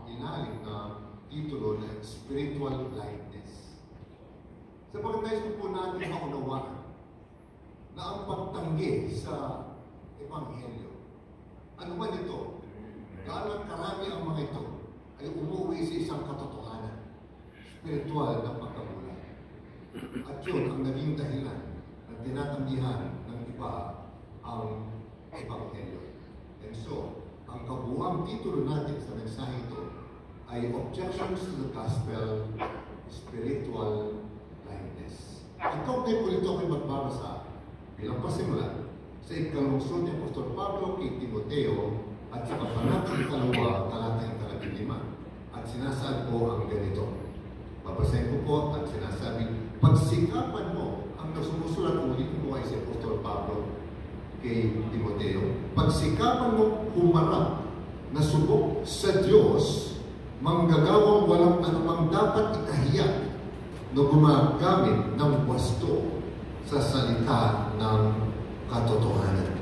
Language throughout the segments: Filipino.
Inalim na titulo na spiritual blindness. Sapagkat nais po natin maunawaan na ang pagtanggi sa Ebanghelyo, ano man ito, gaano karami ang mga ito, ay umuwi sa isang katotohanan, spiritual na pagkabulan. At yun ang naging dahilan na tinatanggihan ng iba ang Ebanghelyo. And so, ang kabuuang titulo natin sa mensahe ito ay Objections to the Gospel, Spiritual Blindness. Ang kaugnay po ito ako'y magbabasa bilang pasimula sa ikalungsod ni Apostol Pablo kay Timoteo at sa kabanatang 2, talatang 15. At sinasaad po ang ganito. Babasahin ko po at sinasabi, pagsikapan mo ang nasumusulat ulit mo ay si Apostol Pablo kay Timoteo. Pagsikapan mo humarap na subok sa Diyos, manggagawang walang anumang dapat ikahiya na gumagamit ng wasto sa salita ng katotohanan.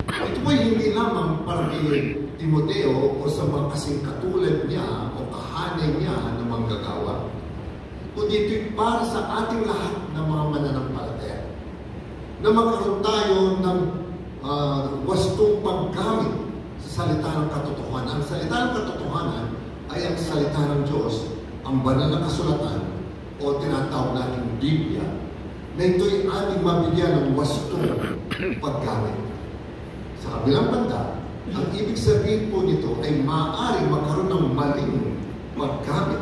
Ito po hindi lamang para kay Timoteo o sa mga kasing katulad niya o kahanay niya na manggagawa, kundi ito'y para sa ating lahat ng mga mananampalataya na magkaroon tayo ng wastong paggamit sa salita ng katotohanan. Ang salita ng katotohanan ay ang salita ng Diyos, ang banal na kasulatan o tinatawag natin Biblia, na ito'y ating mabigyan ng wastong paggamit. Sa kabilang banda, ang ibig sabihin po nito ay maaaring magkaroon ng maling paggamit,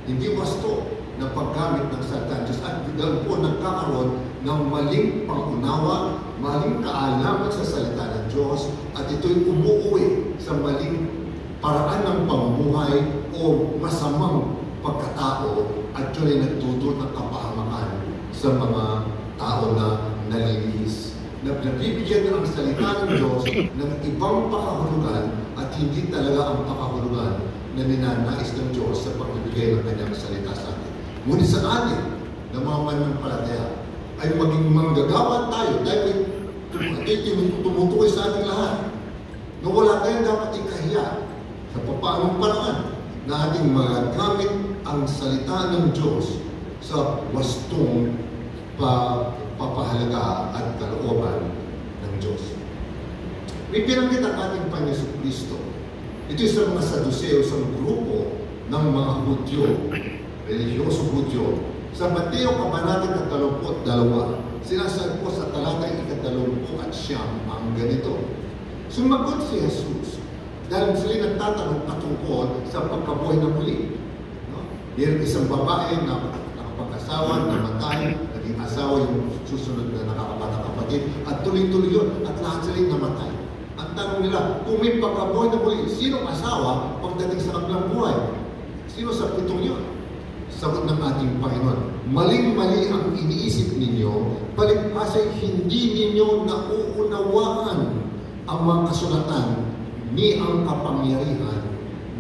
hindi wasto na paggamit ng salita ng Diyos, at dahil po nagkakaroon ng maling pangunawa, maling kaalaman sa salita ng Diyos, at ito'y umuuwi sa maling paraan ng pamumuhay o masamang pagkatao, at yun ay nagdudulot ng kapahamakan sa mga tao na nalilihis, na nabibigyan ang salita ng Diyos ng ibang pakahulugan at hindi talaga ang pakahulugan na ninanais ng Diyos sa pagbibigay ng kanyang salita sa atin. Ngunit sa atin, na mga mananampalataya, ay maging manggagawa tayo dahil tumutukoy sa ating lahat na wala tayong dapat ikahiya sa papaanong paraan na ating magagamit ang salita ng Diyos sa wastong papahalaga at kalooban ng Diyos. May pinanggit ang ating Panginoon Kristo. Ito sa mga Saduseo, sa grupo ng mga Hudyo, religyoso Hudyo. Sa Mateo Kabanatang 22, sinasabi po sa talatang 29 ang ganito. Sumagot si Jesus dahil sila nagtatanong patungkol sa pagkabuhay na muli. Mayroong isang babae na nakapag-asawa, namatay, naging asawa yung susunod na nakakabatang kapatid, at tuloy-tuloy yun, at lahat sila namatay. Ang tanong nila, kung may pagkabuhay na muli, sinong asawa pagdating sa kabilang buhay? Sino sa pitong yun? Sagot ng ating Panginoon, maling-mali ang iniisip ninyo, palipasay hindi ninyo nauunawaan ang mga kasulatan ni ang kapangyarihan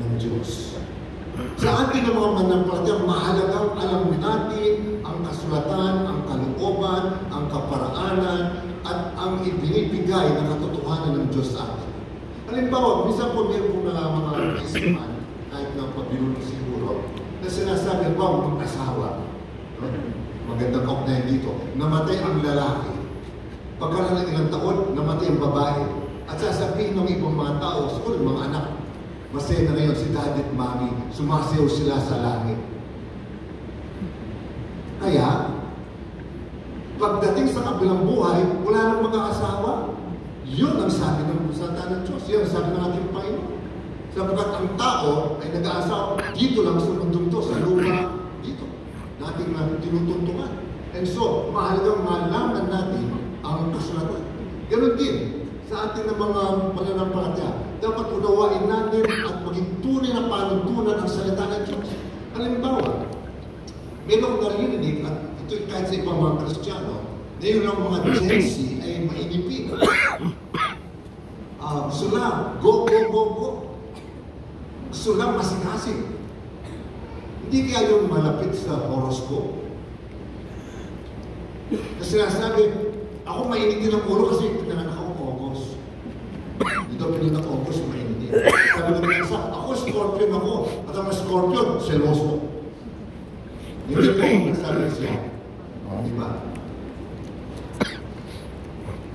ng Diyos. Sa ating mga mananampalataya, mahalagang alam natin ang kasulatan, ang kalooban, ang kaparaanan, at ang ibinibigay na katotohanan ng Diyos sa atin. Halimbawa, minsan po meron po na mga isipan, kahit na pabilulong siguro, na sinasabi, wow, mag-asawa. Magandang kaugnayan dito. Namatay ang lalaki. Pagkaroon ng ilang taon, namatay ang babae. At sasabihin ng ibang mga tao, siguro mga anak, masaya na ngayon si daddy at mami, sumasayaw sila sa langit. Kaya, pagdating sa kabilang buhay, wala nang mag-aasawa. Yun ang sabi ng salita ng Diyos. Yun ang sabi ng ating Panginoon. Sapagkat ang tao ay nag-aasawa dito lang sa mundong to, sa lupa dito, nating tinutuntungan. And so, mahalagang malaman natin ang kasulatan. Ganon din sa ating mga mananampalataya. Dapat unawain natin at maging tunay na panuntunan ang salita ng Diyos. Halimbawa, mayroong narinig, at ito kahit sa ibang mga Kristiyano, na yun lang mga Gen Z ay mainipin. Gusto lang, go, go, go, go. Gusto lang masing-asing. Hindi kaya yung malapit sa horoscope. Kasi sinasabi, ako mainit din ang ulo kasi pinanganak ako August. Dito pinanganak August, mainit din. sabi ko sa ako, scorpion ako. At ang scorpion, seloso. Hindi ko ako nagsabi siya. Di ba?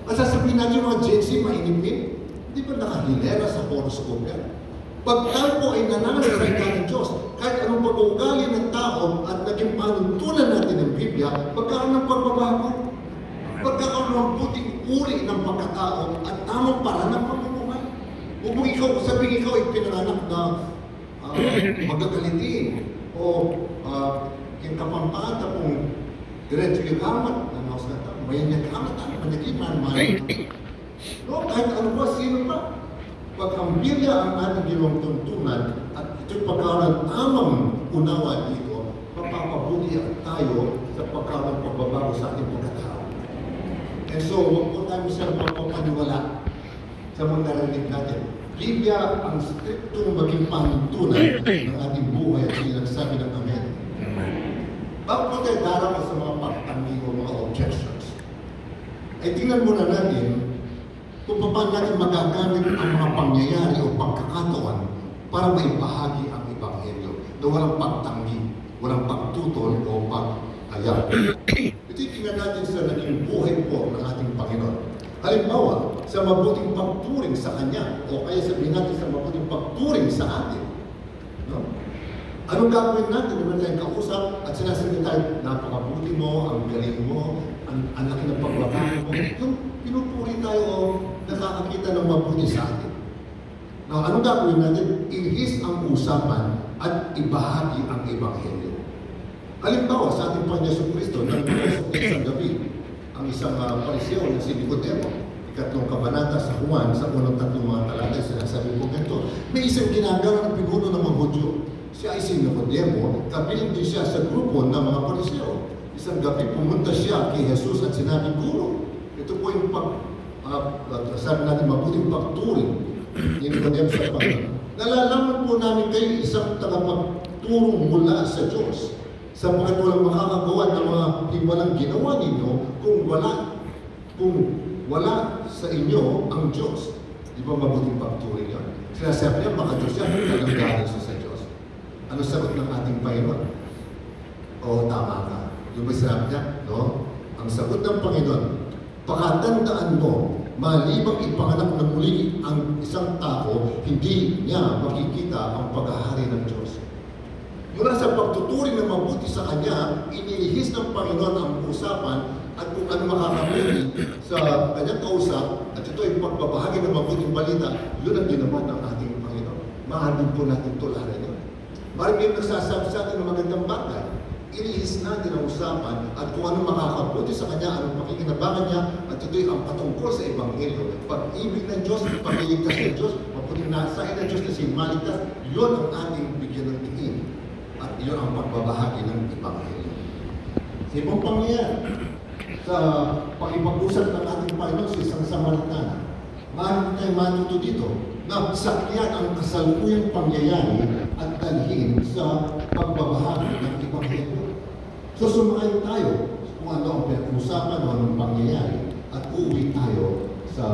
At sasabihin natin mga Gen Z, mainipin. Di ba nakahilera sa horoscope yan? Pag tayo po ay nananasalita ng Diyos, kahit anong pag-uugali ng tao at naging panuntunan natin ng Biblia, magkaroon ng pagbabago. Pagkakaroon ng puting uri ng pagkatao at tamang paraan ng pamumuhay. Kung ikaw, sabihin ikaw ay pinanganak na magagalitin o yung kapampata kung diretso yung kamat, mayan yung kamat, panagiman, no, kahit ano ba, sino pa? Pag ang Biblia ang ating ginawang tuntunan at ito'y pagkaroon ng tamang unawa dito, mapapabuti tayo sa pagkaroon ng pagbabago sa ating pagkatao. And so, huwag po tayo siya mapapaniwala sa mga narinig natin. Biblia ang striktong maging panuntunan ng ating buhay at sinagsabi ng Amen. Bago po tayo darang sa mga pagtangi o mga objections, ay tingnan muna natin kung paano natin magagamit ang mga pangyayari o pagkakataon para maibahagi ang Ebanghelyo na walang pagtanggi, walang pagtutol o pag-ayag. Ito'y tingnan natin sa naging buhay po ng ating Panginoon. Halimbawa, sa mabuting pagturing sa Kanya o kaya sabihin natin sa mabuting pagturing sa atin. No? Anong gagawin natin? Naman tayong kausap at sinasabi tayo, napakabuti mo, ang galing mo, ang laki ng pagbabago mo. Yung pinupuri tayo o nakakakita ng mabuti sa atin. Now, anong gagawin natin? Ilihis ang usapan at ibahagi ang Ebanghelyo. Halimbawa, sa ating Panginoon Yesu Cristo, nagpapasok sa isang gabi, ang isang pariseo na si Nicodemo, ikatlong kabanata sa Juan, sa unang tatlong mga talata, sinasabi po ganito, may isang ginagawa ng pinuno ng mga Hudyo. Siya ay si Nicodemo, kabilang din siya sa grupo ng mga pariseo. Isang gabi pumunta siya kay Jesus at sinabi, Guro, ito po yung sabi natin, mabuting pagturing ni Nicodemo sa Panginoon. Nalalaman po namin kayo isang tagapagturong mula sa Diyos. Sapagkat walang makakagawa ng mga walang ginawa ninyo kung wala sa inyo ang Diyos. Di ba mabuting pagturing yun? Sinasabi niya, baka Diyos yan, nalanggaling siya sa Diyos. Ano sagot ng ating Panginoon? Oo, tama ka. Yung ba sinabi niya? No? Ang sagot ng Panginoon, pakatandaan mo, malibang ipanganak na muli ang isang tao, hindi niya makikita ang paghahari ng Diyos. Mula sa pagtuturing ng mabuti sa Kanya, inilihis ng Panginoon ang usapan at kung ano makakabili sa Kanyang kausap at ito ay pagbabahagi ng mabuting balita, yun ang ginawa ng ating Panginoon. Mahalin po natin tularan yun. Maraming nagsasabi sa atin ng magandang bagay. Inihis natin ang usapan at kung ano makakabuti sa Kanya, anong pakikinabangan niya, at ito'y ang patungkol sa Ebanghelyo. Pag-ibig ng Diyos, pag-iligtas ng Diyos, maputing nasahin ng Diyos na sinmaligtas, yun ang ating bigyan ng tingin. At yun ang pagbabahagi ng Ebanghelyo. Sa ibang pangyayari, sa pakipag-usap ng ating Panginoon sa isang Samaritana, maaari tayo matuto dito na sakyan ang kasalukuyang pangyayari at dalhin sa pagbabahagi ng Ebanghelyo. So sumakay tayo kung ano ang pinag-usapan o anong pangyayari at uuwi tayo sa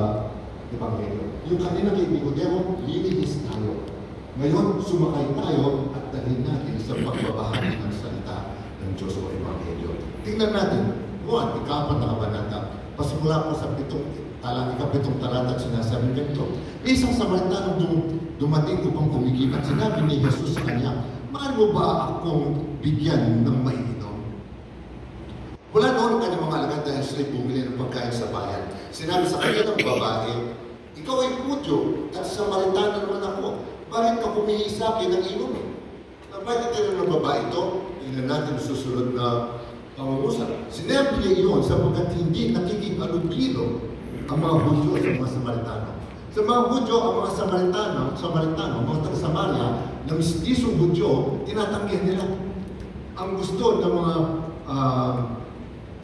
Ebanghelyo. Yung kanina kay Nicodemo, lilihis tayo. Ngayon, sumakay tayo at dalhin natin sa pagbabahagi ng salita ng Diyos o Ebanghelyo. Tingnan natin, Juan, ika-4 na kabanata, pasimula po sa ika-7 talata at sinasabi ganito. Isang Samaritanong dumating upang umigib at sinabi ni Jesus sa kanya, maaari mo ba akong bigyan ng maiinom? Wala noon ang kanyang mga alagad dahil sila'y bumili ng pagkain sa bayan. Sinabi sa kanya ng babae, ikaw ay Hudyo at Samaritano naman ako. Bakit ka humingi sa akin ng inom? Bakit ka ng babae ito? Tingnan natin susunod na pangungusap. Sinabi niya iyon sapagkat hindi nakikihalubilo ang mga Hudyo at mga Samaritano. Sa mga Hudyo, ang mga Samaritano, mga taga-Samaria, na mistisong Hudyo, tinatanggihan nila. Ang gusto ng mga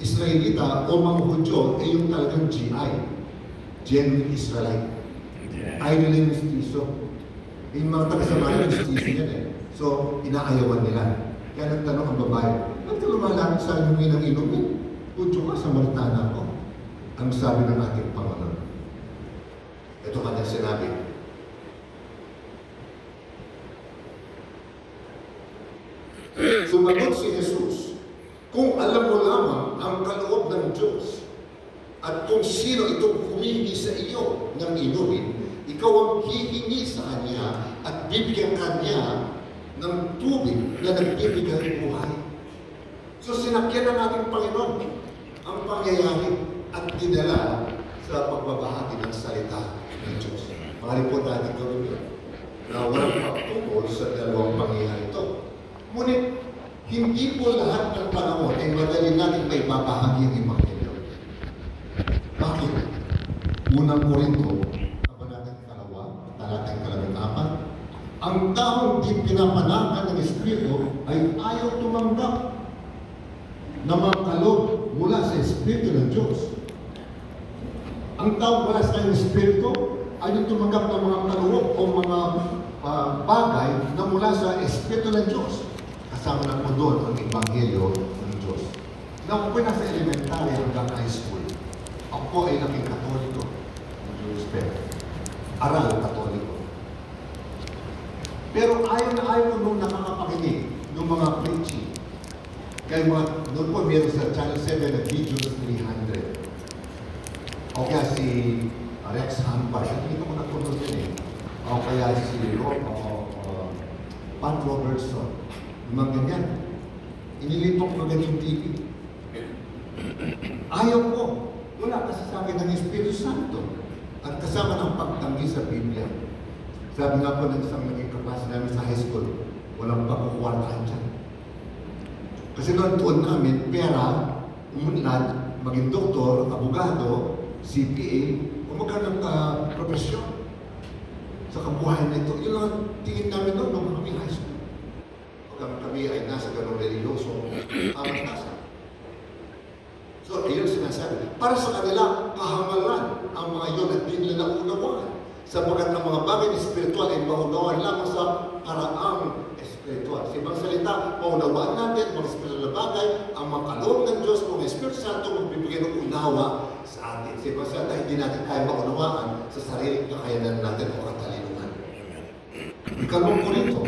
Israelita o mga Hudyo ay yung talagang GI, Genuine Israelite. Idol yung mistiso. Yung mga taga-Samaria, mistiso yan eh. So, inaayawan nila. Kaya nagtanong ang babae, ba't ka lumalapit sa inumin ng inumin? Hudyo ka, Samaritana ko. Ang sabi ng ating Panginoon. Ito kanyang sinabi. Sumagot si Jesus, kung alam mo lamang ang kaloob ng Diyos at kung sino itong humihingi sa iyo ng inumin, ikaw ang hihingi sa Kanya at bibigyan Kanya ng tubig na nagbibigay ng buhay. So sinakyan ng ating Panginoon ang pangyayari at dinala sa pagbabahagi ng salita ng Diyos. Maaaring po natin gawin yun na walang pagtungkol sa dalawang pangyayari ito. Ngunit, hindi po lahat ng panahon ay madali natin may babahagi ang Ebanghelyo. Bakit? Unang Korinto, kabanatang 2, talatang 14, ang taong di pinapanakan ng Espiritu ay ayaw tumanggap na mga kaloob mula sa Espiritu ng Diyos. Ang taong wala sa Espiritu ay tumanggap ng mga kaloob o mga bagay na mula sa Espiritu ng Diyos. Kasama na po doon ang Ebanghelyo ng Diyos. Na ako po nasa elementary hanggang high school. Ako po ay naging Katoliko. Respect. Aral Katoliko. Pero ayaw na ayaw ko nung nakakapakinig ng mga preaching. Kaya noon po meron sa Channel 7 na Videos 300. O kaya si Rex Hampar. Hindi ko napunod yun eh. O kaya si Pat Robertson. Yung mga ganyan. Inilipok mga ganyang TV. Ayaw ko. Wala kasi sa akin ng Espiritu Santo. At kasama ng pagtanggi sa Biblia. Sabi nga po ng isang naging kaklase namin sa high school, walang pagkukwartahan dyan. Kasi doon namin, pera, umunlad, maging doktor, abogado, CPA, o magkanang profesyon sa kabuhayan nito. Yun lang ang tingin namin doon nung kami high school. Pag kami ay nasa ganong religyoso, nasa. So, ayun sinasabi. Para sa kanila, kahamalan ang mga yun at di nila naunawaan. Sapagkat ang mga bagay na spiritual ay maunawaan lamang sa paraang espiritual. Sa ibang salita, maunawaan natin mga spiritual na bagay, ang mga kaloob ng Diyos, mga Espiritu Santo, magbibigay ng unawa sa atin. Sa ibang salita, hindi natin kaya maunawaan sa sariling kakayanan natin o katalinuhan. Ikalawang Korinto,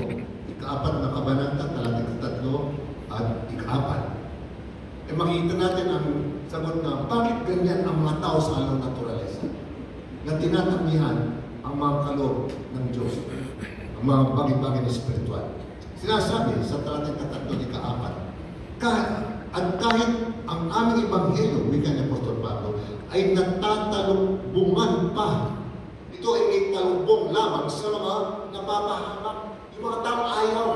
ika-4 na kabanata, talatang 3 at ika-4. Makikita natin ang sagot na bakit ganyan ang mga tao sa along naturalesa na tinatanggihan ang mga kaloob ng Diyos, ang mga bagay-bagay na spiritual. Sinasabi sa talatang 3 ika-4, at kahit ang aming Ebanghelyo, wika ni Apostol Pablo, ay natatalubungan pa. Ito ay may talubong lamang sa mga napapahamak. Yung mga taong ayaw,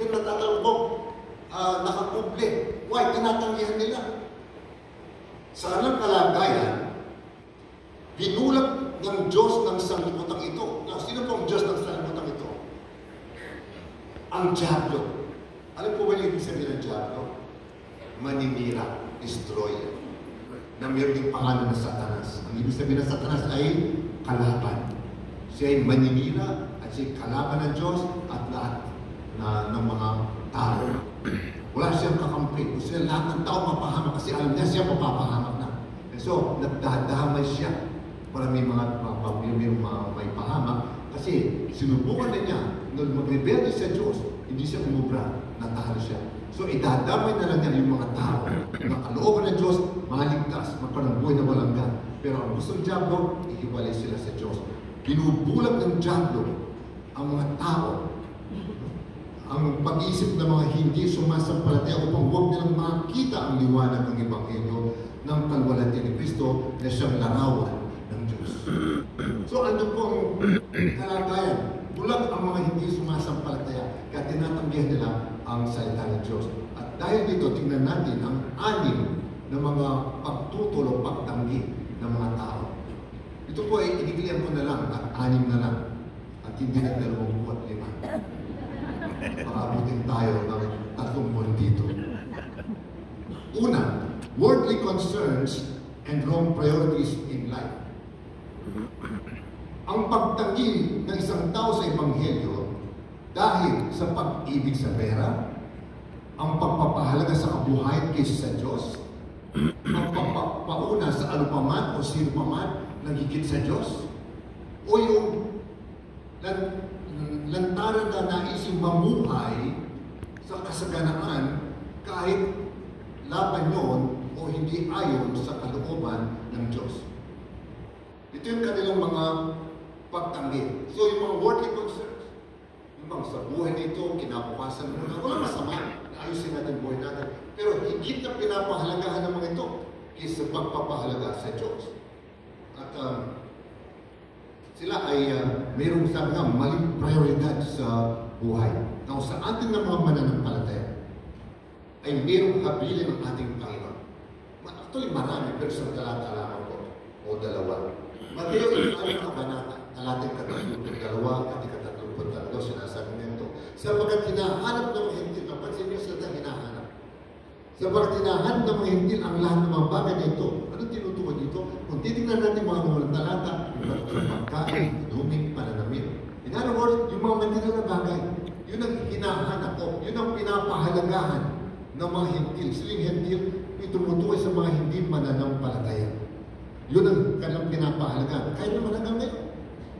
yung natatalubong, nakakuble. Why? Tinatanggihan nila. Sa kanilang kalagayan, binulag ng Diyos ng sanlibutan ito. Now, sino pong Diyos ng sanlibutan ito? Ang Diablo. Alam po ba yung ibig sabihin ng Diablo? Maninira, destroyer. Na mayroon yung pangalan ng Satanas. Ang ibig sabihin ng Satanas ay kalaban. Siya ay maninira at siya ay kalaban ng Diyos at lahat ng mga tao. Wala siyang kakampi. Kasi lahat ng tao mapahamak kasi alam niya siya mapapahamak na. And so, nagdadamay siya para may mga may pahamak. Kasi sinubukan na niya nung magrebelde sa Diyos, hindi siya umubra, natalo siya. So, idadamay na lang niya yung mga tao na kalooban ng Diyos, maligtas, magkaroon ng buhay na walang gan. Pero ang gusto ng Diablo, ihiwalay sila sa Diyos. Binubulag ng Diablo ang mga tao, ang pag-iisip ng mga hindi sumasampalataya upang huwag nilang makita ang liwanag ng Ebanghelyo ng kalwalhatian ni Kristo na siyang larawan ng Diyos. So ano po ang kalagayan? Bulag ang mga hindi sumasampalataya kaya tinatanggihan nila ang salita ng Diyos. At dahil dito, tingnan natin ang 6 na mga pagtutulong, pagtanggi ng mga tao. Ito po ay inigilihan ko na lang at 6 na lang at hindi na 25. Makabutin tayo ng 3 buwan dito. Una, worldly concerns and wrong priorities in life. Ang pagtanggi ng isang tao sa Ebanghelyo dahil sa pag-ibig sa pera, ang pagpapahalaga sa kabuhayan kaysa sa Diyos, ang pagpapauna sa anupaman o sino paman na higit sa Diyos, o yung lantaran na naising mamuhay sa kasaganaan kahit laban yon o hindi ayon sa kalooban ng Diyos. Ito yung kanilang mga pagtanggi. So yung mga worldly concerns, yung mga sa buhay nito, kinabukasan muna, wala masama, ayusin natin buhay natin. Pero higit na pinapahalagahan ng mga ito kaysa pagpapahalaga sa Diyos. At sila ay mayroong sabi nga maling prioridad sa buhay. Now, sa ating ng mga mananampalataya, ay mayroong habilin ng ating Panginoon. Actually, marami, pero sa talata lamang ko, o dalawa. Mateo, ang kabanata, talating 32, at 33, sinasabi nito. Sapagkat hinahanap ng mga hintil, napansin niyo sila hinahanap. Sapagkat hinahanap ng mga hintil ang lahat ng mga bagay na ito. Anong tinutukoy dito? Kung titignan natin mga mga talata, yung pagkain, luming, pananamit. In other words, yung mga material na bagay, yun ang hinahanap o yun ang pinapahalagahan ng mga hintil. Siling hintil, yung tumutukoy sa mga hindi mananampalataya. Yun ang kanilang pinapahalagahan. Kahit naman hanggang ngayon,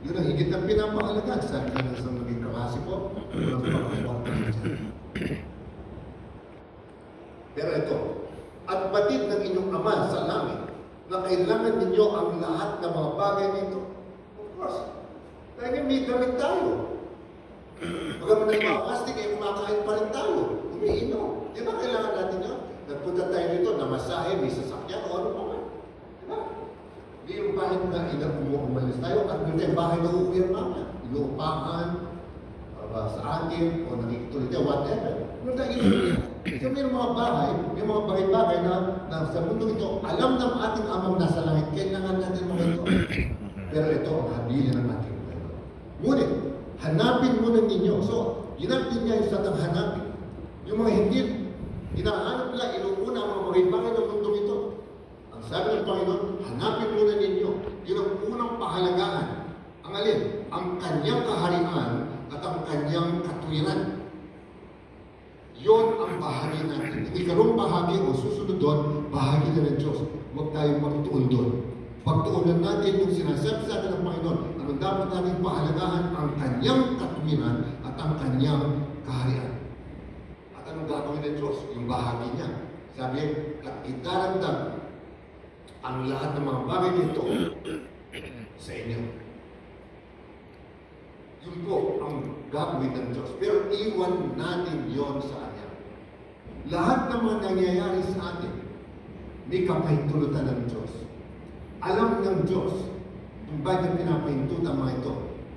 yun ang higit ng pinapahalagahan. Sabi na sa maging kakasi po, walang pagkakuha dyan. Pero ito, at batid ng inyong Ama sa langit, na kailangan ninyo ang lahat ng mga bagay nito. Of course, dahil may gamit tayo. Bagaman ng mga kastig ay kumakain pa rin tayo. Umiinom. Di ba kailangan natin yun? Nagpunta tayo dito, namasahe, may sasakyan, o ano pa man. Di ba? Hindi yung bahay na umalis tayo, at may tayong bahay na uuwi ang mga. Inuupahan, sa atin, o nakikituloy tayo, whatever. Ano tayo inuwi? So may mga bahay, may mga bagay-bagay na sa mundo ito, alam ng ating amang nasa langit, kailangan natin mga ito. Pero ito ang habilin ng ating Panginoon. Ngunit, hanapin muna ninyo. So, ginapin niya yung satang hanapin. Yung mga hindi, hinahanap nila, inuuna ang mga bagay-bagay ng mundo ito. Ang sabi ng Panginoon, hanapin muna ninyo. Yun ang unang pahalagahan. Ang alin? Ang kanyang kaharian at ang kanyang katuwiran. Yun ang bahagi natin. Hindi karong bahagi o susunod doon, bahagi na ng Diyos. Huwag tayong magtuon doon. Pagtuunan natin yung sinasabi sa atin ng Panginoon, anong dapat natin pahalagahan ang kanyang katuwiran at ang kanyang kaharian. At anong gagawin ng Diyos? Yung bahagi niya. Sabi, at idaragdag ang lahat ng mga bagay nito sa inyo. Yun po ang gagawin ng Diyos. Pero iwan natin yon sa Kanya. Lahat ng mga nangyayari sa atin, may kapahintulutan ng Diyos. Alam ng Diyos kung bakit pinapahintutan mga ito.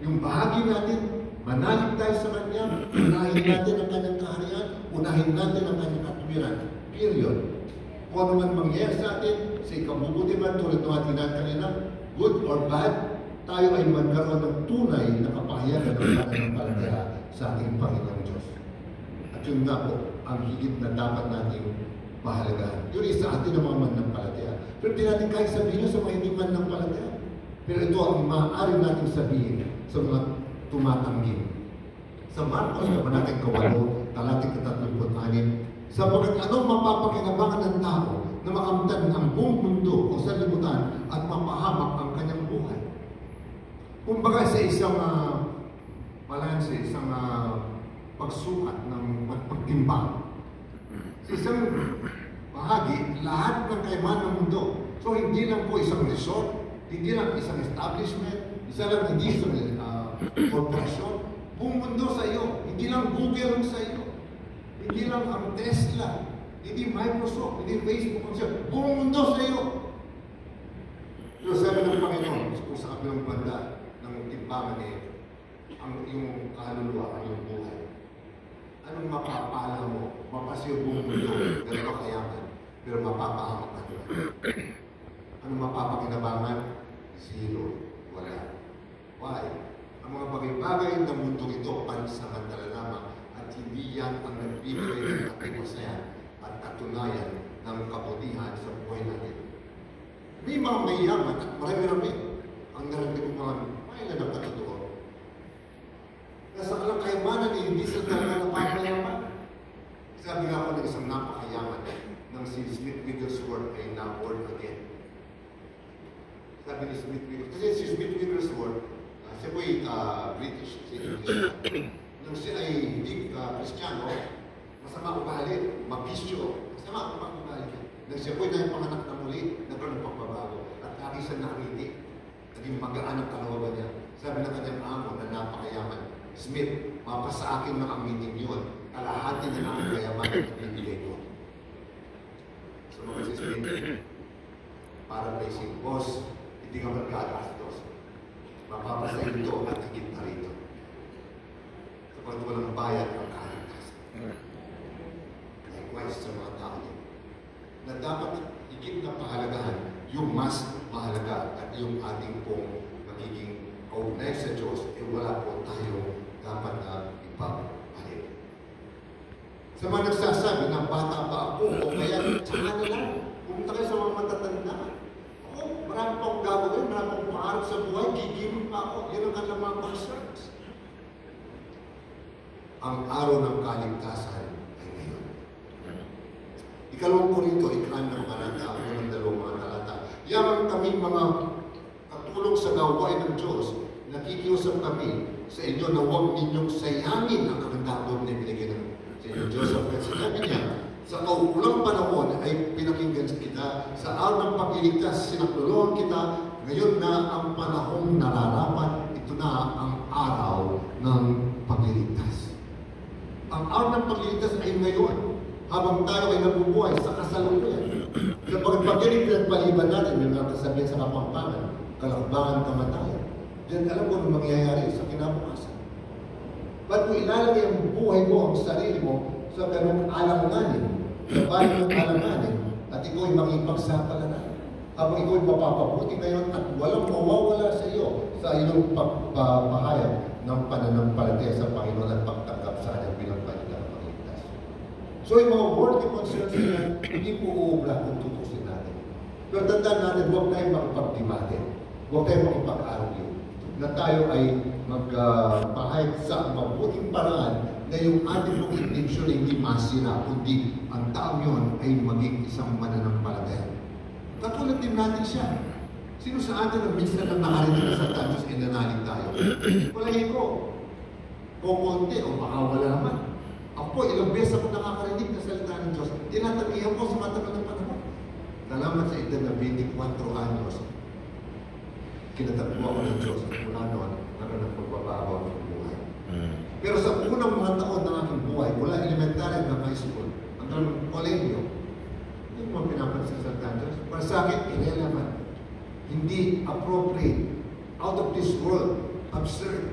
Yung bahagi natin, manalig tayo sa Kanya, unahin natin ang Kanyang kaharian, unahin natin ang Kanyang katuwiran. Period. Kung ano man mangyayari sa atin, sa ikabubuti man, tulad ng ating kanina, good or bad, tayo ay magkaroon ng tunay na kapahayagan ng pananampalataya sa ating Panginoon Diyos. At yun nga po, ang higit na dapat nating pahalagahan. Yun isa atin ng mga mananampalataya. Pero di natin kahit sabihin sa mga hindi mananampalataya. Pero ito ang maaari natin sabihin sa mga tumatanggi. Sa Marcos, natin 8, talating 36, sapagkat anong mapapakinabangan ng tao na makamtan ang buong mundo o sanlibutan at mapahamak ang kanyang buhay. Kumbaga sa isang balanse, isang pagsukat ng pagtimbang. Sa isang bahagi, lahat ng kayamanan ng mundo. So hindi lang po isang resort, hindi lang isang establishment, hindi isang korporasyon. Buong mundo sa iyo, hindi lang Google ang sa iyo, hindi lang ang Tesla, hindi Microsoft, hindi Facebook, buong mundo sa iyo. Pero sabi ng Panginoon, kung sa kabilang banda ng timbangan ang iyong kaluluwa, ang iyong buhay, anong mapapala mo? Mapasiyo buong mundo, ganito kayaman, pero mapapahamak ka doon. Anong mapapakinabangan? Zero. Wala. Why? Ang mga bagay-bagay ng mundo ito, pansamantala lamang, at hindi yan ang nagbibigay ng ating masaya at katunayan ng kabutihan sa buhay natin. May mga mayaman at marami-rami ang narating mga mailan ang katotoo. Nasa alang kayamanan eh, hindi sila talaga napakayaman. Sabi nga ako ng isang napakayaman ng si Smith Wigglesworth ay na-born again. Sabi ni Smith Wigglesworth, kasi si Smith Wigglesworth, siya po ay British, siya English. Nung siya ay hindi Kristiyano, masama ugali, mabisyo. Masama ang ugali. Nang siya po'y panganak na muli, nagkaroon ng pagbabago. At lagi siya nakiti. Naging magaan ang kalooban niya. Sabi ng kanyang amo na napakayaman, Smith, mapasa akin ng ang meeting yun. Kalahati ng aking kayaman at ibibigay ko. So mga si Smith, para basic, boss, hindi ka magkagastos. Mapapasayin ito at higit na rito. Kapag walang bayad ang kaligtas. Likewise sa mga tao niya, na dapat higit na pahalagahan yung mas mahalaga at yung ating pong magiging kaugnay sa Diyos, wala po tayo dapat na ipapalit. Sa mga nagsasabi na bata pa ako o kaya tsaka na lang, pumunta kayo sa mga matatanda. Ako, marami pa akong gagawin, marami pa akong pangarap sa buhay, gigilin pa ako. Yun ang kanilang mga concerns. Ang araw ng kaligtasan ay ngayon. Ikalawang Korinto, iklan ng talata, unang dalawang mga talata. Yaman kami mga katulong sa gawain ng Diyos, nakikiusap kami sa inyo na huwag ninyong sayangin ang kagandahan na binigay ng sa inyo Diyos. At sinabi niya, sa kaukulang panahon ay pinakinggan kita. Sa araw ng pagliligtas, sinakluluhan kita. Ngayon na ang panahong nararapat, ito na ang araw ng pagliligtas. Ang araw ng pagliligtas ay ngayon, habang tayo ay nabubuhay sa kasalukuyan. Kapag pag-inig pinagpaliban natin, yung mga kasabihan sa Kapampangan, kalakbangan, kamatayan. Diyan alam ko anong mangyayari sa kinabukasan. Ba't mo ilalagay ang buhay mo, ang sarili mo, sa ganong alanganin, sa bayan ng alanganin, at ikaw ay makipagsapalaran. Habang ikaw ay mapapabuti ngayon at walang mawawala sa iyo sa iyong pagpapahayag ng pananampalataya sa Panginoon at pagtanggap sa kanyang bilang kanilang pagligtas. So yung mga worldly concerns nila, hindi po uubra kung tutusin natin. Pero tandaan natin, huwag tayong makipagdebate, huwag tayong makipag-argue, na tayo ay magpahayag sa mabuting paraan na yung ating pong intensyon ay hindi masira, kundi ang taong yun ay maging isang mananampalataya. Katulad din natin siya. Sino sa atin ang minsan ang nakarinig sa tanos ay nanalig tayo? Walahin ko. O konti, o baka wala naman. Ako po, ilang beses ako nakakarinig na salita ng Diyos. Tinatagihan ko sa matagal ng panahon. Salamat sa edad na 24 anyos. Kinatagpo ako ng Diyos at mula noon, nagkaroon ng pagbabago ng buhay. Pero sa unang mga taon ng aking buhay, mula elementary hanggang high school, hanggang kolehiyo, hindi mo pinapansin sa salita ng Diyos. Para sa akin, irrelevant. Hindi appropriate. Out of this world. Absurd.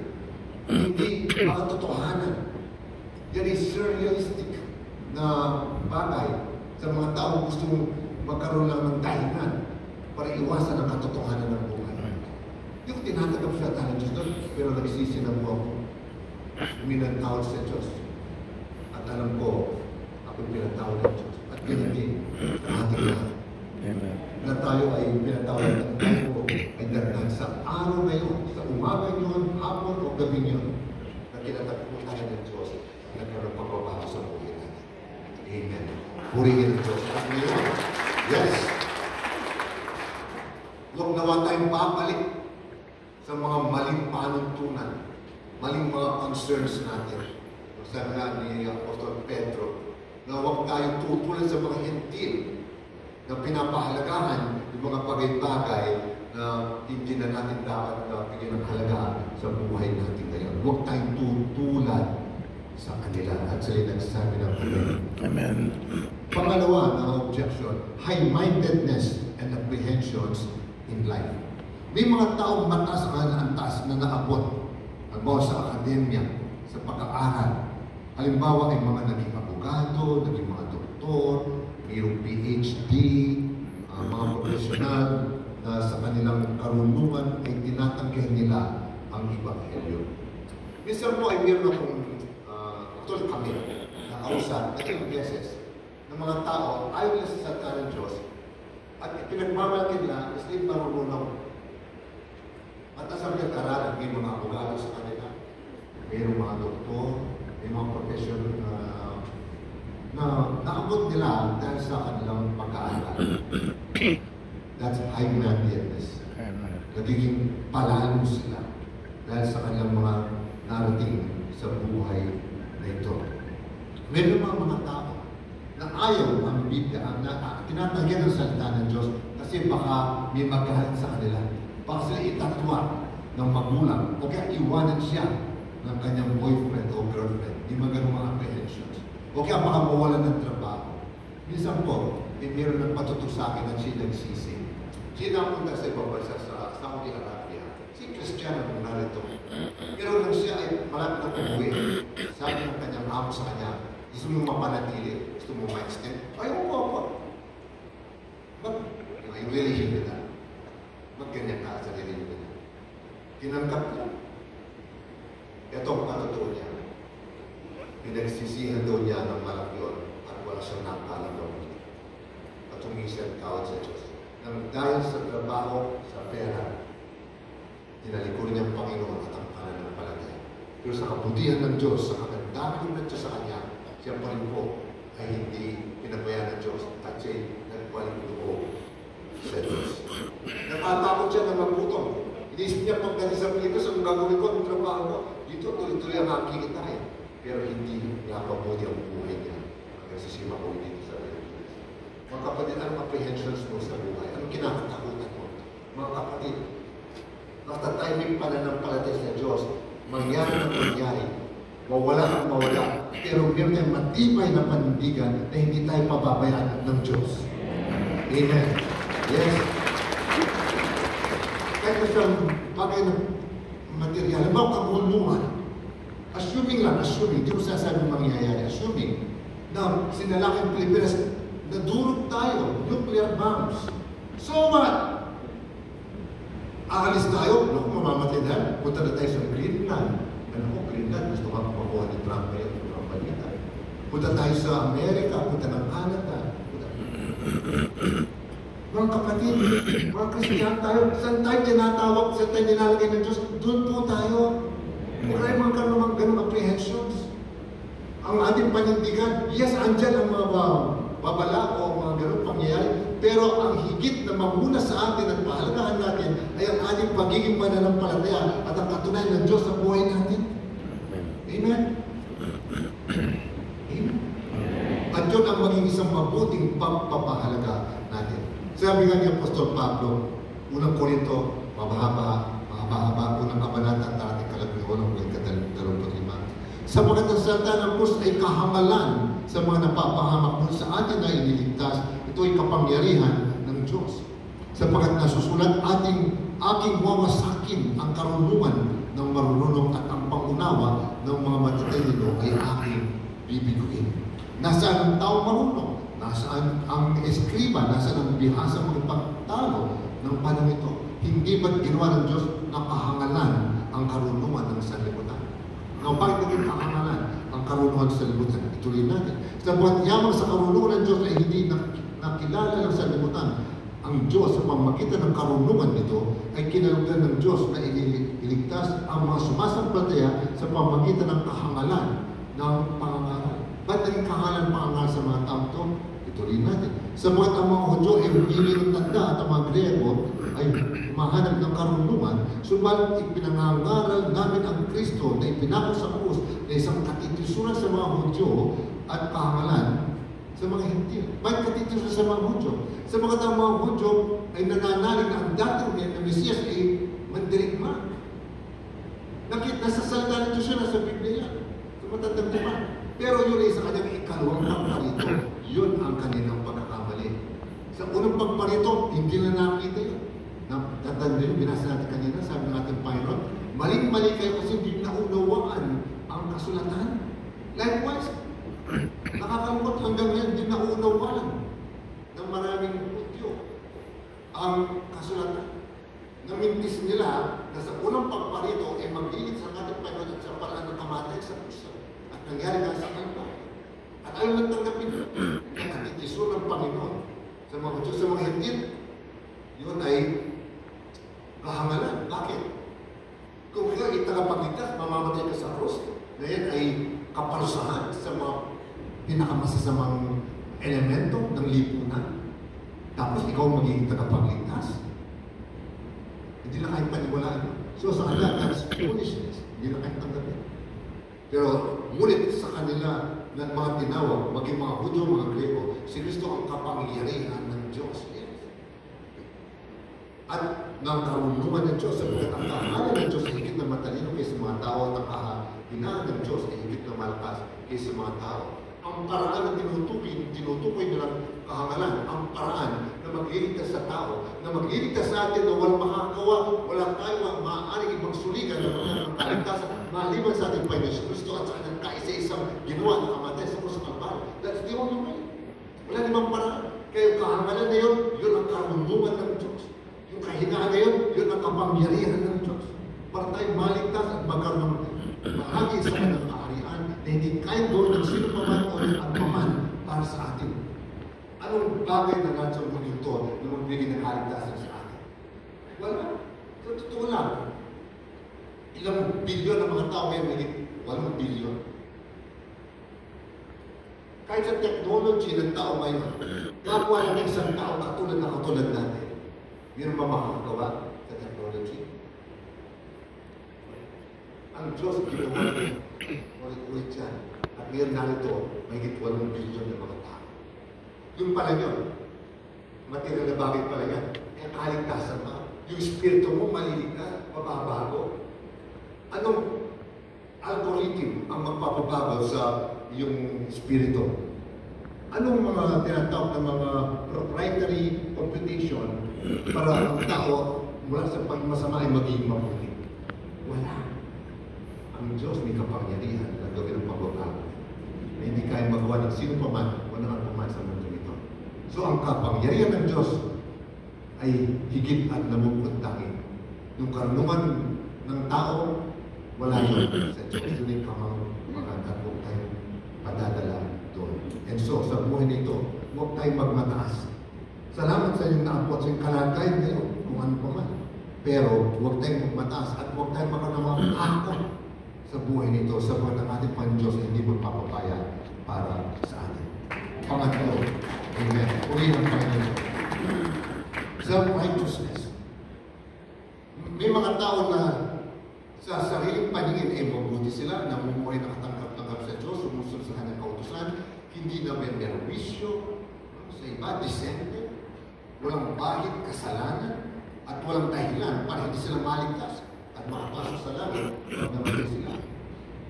Hindi makatotohanan. Yan is surrealistic na bagay sa mga taong gusto magkaroon lang ng dahilan para iwasan ang katotohanan ng buhay. Yung tinatagap siya tayo ng Diyos doon, pero nagsisi na po ako. Minantawad sa Diyos. At alam ko, ako'y pinatawad ng Diyos. At ganyan din, sa ating lahat. Na tayo ay pinatawad ng tayo ay darating sa araw na yun, sa umaga yun, hapon o gabi yun, na tinatagpo tayo ng Diyos na nagkaroon pagbabago sa buhay natin. Amen. Purihin ang Diyos. At ngayon, yes, huwag nawa tayong babalik sa mga maling panuntunan, maling mga concerns natin. Sabi nga ni Apostol Pedro, na huwag tayong tutulad sa mga hentil na pinapahalagahan yung mga bagay-bagay na hindi na natin dapat bigyan ng halaga sa buhay natin ngayon. Huwag tayong tutulad sa kanila. At sila nagsasabi ng Amen. Amen. Pangalawa na objection, high-mindedness and apprehensions in life. May mga taong mataas ang taas na naabot. Halimbawa sa akademya, sa pag-aaral. Halimbawa ay mga naging abogado, naging mga doktor, mayroong PhD, mga profesional na sa kanilang karunungan ay tinatanggihan nila ang Ebanghelyo. Minsan po ay mayroon akong actually kami na kausap na ilang beses ng mga tao ayaw nila sa salita ng Diyos at pinagmamalaki nila is hindi marunong. Mataas ang pinag-aralan, may mga abogado sa kanila, mayroong mga doktor, may mga professional na naabot nila dahil sa kanilang pag-aaral. That's high-mindedness. Nagiging palalo sila dahil sa kanilang mga narating sa buhay na ito. Meron mga tao ayaw ang Biblia, tinatanggihan ng salita ng Diyos kasi baka may magalit sa kanila. Baka sila itatwa ng magulang o kaya iwanan siya ng kanyang boyfriend o girlfriend. Di magano'ng mga apprehensions. O kaya baka mawalan ng trabaho. Minsan po, meron ng patutok sa akin at siya nagsisi. Siya napunta sa ibang bansa sa Saudi Arabia. Si Cristiano nung narito. Pero nang siya ay malapit na umuwi, sabi ng kanyang amo sa kanya, gusto mo mapanatili, gusto mo ma-extend? Ayaw ko ako. But, I really hear that. Magganyan ka sa sarili niya. Tinanggap niya. Ito ang patotoo niya. Pinagsisihan daw niya ng malaki yun at wala siyang nakalang daw niya. At humisang kawad sa Diyos. Nang dahil sa trabaho, sa pera, tinalikuran niya ang Panginoon at ang pananampalataya. Pero sa kabutihan ng Diyos, sa kagandaman ng Diyos sa Kanya, siya pa rin po ay hindi pinabayaan ng Diyos at siya'y nagpaling loob sa Diyos. Nakatakot siya na magutom. Inisip niya pagdating sa Pilipinas, ang gagawin ko, ang trabaho ko, dito tuloy-tuloy ang aking itain. Pero hindi napabuti ang buhay niya. Nagsisima ko dito sa Pilipinas. Mga kapatid, anong apprehensions mo sa buhay? Anong kinakatakutan mo? Mga kapatid, natatiming pananampalataya sa Diyos, mangyari ang mangyari, mawala ang mawala, pero meron tayong matibay na panindigan na hindi tayo pababayaan ng Diyos. Amen. Yes. Kahit isang bagay ng material, halimbawa kabulungan, assuming, di ko sasabing mangyayari, assuming na sinalakang Pilipinas, nadurog tayo, nuclear bombs. So what? Aalis tayo, naku, mamamatay na, punta na tayo sa Greenland. Ano, Greenland, gusto ka makuha ni Trump ngayon, ang balita. Punta tayo sa Amerika, punta ng Canada. Mga kapatid, mga Kristiyan tayo, saan tayo tinatawag, saan tayo nilalagay ng Diyos, doon po tayo. Huwag tayo magkaroon ng ganong apprehensions. Ang ating panindigan, yes, andyan ang mga babala o mga ganong pangyayari, pero ang higit na mamuna sa atin at pahalagahan natin ay ang ating pagiging mananampalataya at ang katunayan ng Diyos sa buhay natin. Amen? Amen? At yun ang maging isang mabuting pagpapahalaga natin. Sabi nga ni Apostol Pablo, unang Korinto, mahaba, unang kabanata, at ating kalagmion, ng 25. Sapagkat ang salita ng Diyos ay kahamalan sa mga napapahamak kung sa atin na iniligtas. Ito ay kapangyarihan ng Diyos. Sapagkat nasusulat aking wawasakin ang karunungan ng marunong at ang pangunawa ng mga matitalino ay aking bibiguin. Nasaan ang tao marunong? Nasaan ang eskriba? Nasaan ang bihasa ng pagtalo ng panang ito? Hindi ba't ginawa ng Diyos na kahangalan ang karunungan ng sanlibutan? Now, bakit naging kahangalan ang karunungan sa sanlibutan? Ituloy natin. Sapagkat yamang sa karunungan ng Diyos ay hindi nakilala ng sanlibutan. Ang Diyos sa pamagitan ng karunungan nito ay kinalugdan ng Diyos na iligtas ang mga sumasampalataya sa pamagitan ng kahangalan ng pangangaral. Ba't naging kahangalan pangangaral sa mga tao ito? Ituloy natin. Sapagkat ang mga Hudyo ay humingi ng tanda at ang mga Grego ay mahanap ng karunungan, subalit ipinangangaral namin ang Kristo na ipinako sa krus na isang katitisuran sa mga Hudyo at kahangalan sa mga Hintil. Bakit katitisuran sa mga Hudyo? Sapagkat ang mga Hudyo ay nananalig na ang dating na Mesiyas ay mandirigma. Nasa salita ng Diyos yun, nasa Biblia yan. Sa matandang diba? Pero yun ay sa kanyang ikalawang pagparito. Yun ang kanilang pagkakamali. Sa unang pagparito, hindi na nakita yun. Tatanda yun, binasa natin kanina, sabi natin Panginoon, maling-mali kayo kasi hindi naunawaan ang kasulatan. Likewise, nakakalungkot hanggang ngayon, hindi naunawaan ng maraming Hudyo ang kasulatan. Namintis nila na sa unang pagparito ay maglilit sa ating Panginoon at sa paraan ng kamatay sa puso. At nangyari nga sa kanila. At ayaw nagtanggapin ang katitiso ng Panginoon sa mga Hudyo, sa mga Hintil. Yun ay kahangalan. Bakit? Kung ikaw ay tagapagligtas, mamamatay ka sa krus, na yan ay kaparusahan sa mga pinakamasasamang elemento ng lipunan. Tapos ikaw magiging tagapagligtas. Hindi na kahit paniwalaan. So sa kanila, that's foolishness. Hindi na kahit tanggapin. Pero ngunit sa kanila, ng mga tinawag, maging mga Hudyo, mga Greko, si Kristo ang kapangyarihan ng Diyos. Yes. At ng karunungan ng Diyos, sapagkat ang kahanan ng Diyos ay higit na matalino kaysa mga tao at ang kahinaan ng Diyos ay higit na malakas kaysa mga tao. Ang paraan na tinutukoy nilang kahangalan, ang paraan na magliligtas sa tao, na magliligtas sa atin na walang makakagawa, wala tayong maaaring ibang suligan na mga kaligtasan, maliban sa ating Panginoon si Kristo at sa kanyang kaisa-isang ginawa ng kamatay sa krus ng Kalbaryo. That's the only way. Wala namang paraan. Kaya yung kahangalan na yun ang karunungan ng Diyos. Yung kahinaan na yun ang kapangyarihan ng Diyos. Para tayo maligtas at magkaroon ng bahagi sa kanyang kaharian na hindi kaya gawin ng sino paman o ang paman para sa atin. Anong bagay na nasa mundo ito na magbigay ng kaligtasan sa atin? Wala. Sa totoo lang. Ilang bilyon ng mga tao ngayon, 8 bilyon. Kahit sa technology ng tao ngayon, kapwa ng isang tao katulad natin. Meron ba makakagawa sa technology? Ang Diyos ginawa niya, ulit-ulit yan. At ngayon narito, may 8 bilyon ng mga tao. Yung pala yun, material na bagay pala yan. Kaya kaligtasan ba? Yung spirito mo maliligtas, mababago. Anong algorithm ang magpapabago sa yung spirito? Anong mga tinatawag na mga proprietary computation para ang tao mula sa pagmasama ay maging mabuti? Wala. Ang Diyos may kapangyarihan na gawin ang pagbabago na hindi kaya magawa ng sino paman o ng paman sa mundo ito. So ang kapangyarihan ng Diyos ay higit at namumutangin. Yung karunungan ng tao, wala yun sa Diyos. Yun yung mga huwag tayong padadala doon. And so, sa buhay nito, huwag tayong magmataas. Salamat sa inyong naapo at sa inyong kalagay ngayon, kung ano pa man. Pero, huwag tayong magmataas at huwag tayong makanamang akot sa buhay nito sa mga ng ating Panginoon ay hindi magpapapaya para sa atin. Pangatlo, amen. Uli ng Panginoon. Self-righteousness. May mga tao na sa sariling paningin ay mabuti sila, namumuhay nakatanggap-tanggap sa Diyos, sumusunod sa kanyang kautusan, hindi na may merwisyo, sa iba, disente, walang bahid, kasalanan, at walang dahilan para hindi sila maligtas at makapasok sa langit pag namatay sila.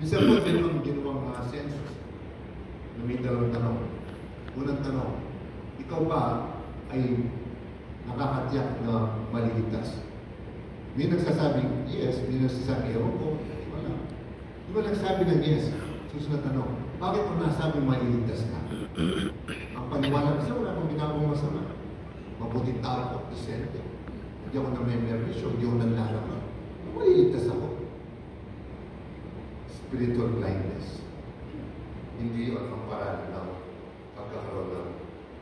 Minsan po, meron ang ginawang census na may dalawang tanong. Unang tanong, ikaw ba ay nakakatiyak na maliligtas? May nagsasabing yes, may nagsasabing ewan ko, wala. Di ba nagsabi ng yes? Susunod na tanong, bakit kung nasabing maliligtas ka? Ang paniwala kasi wala akong ginagawang masama. Mabuting tao ko, disente. Hindi ako na may merwisyo, hindi ako nanlalaman. Maliligtas ako. Spiritual blindness. Hindi yun ang paraan ng pagkakaroon ng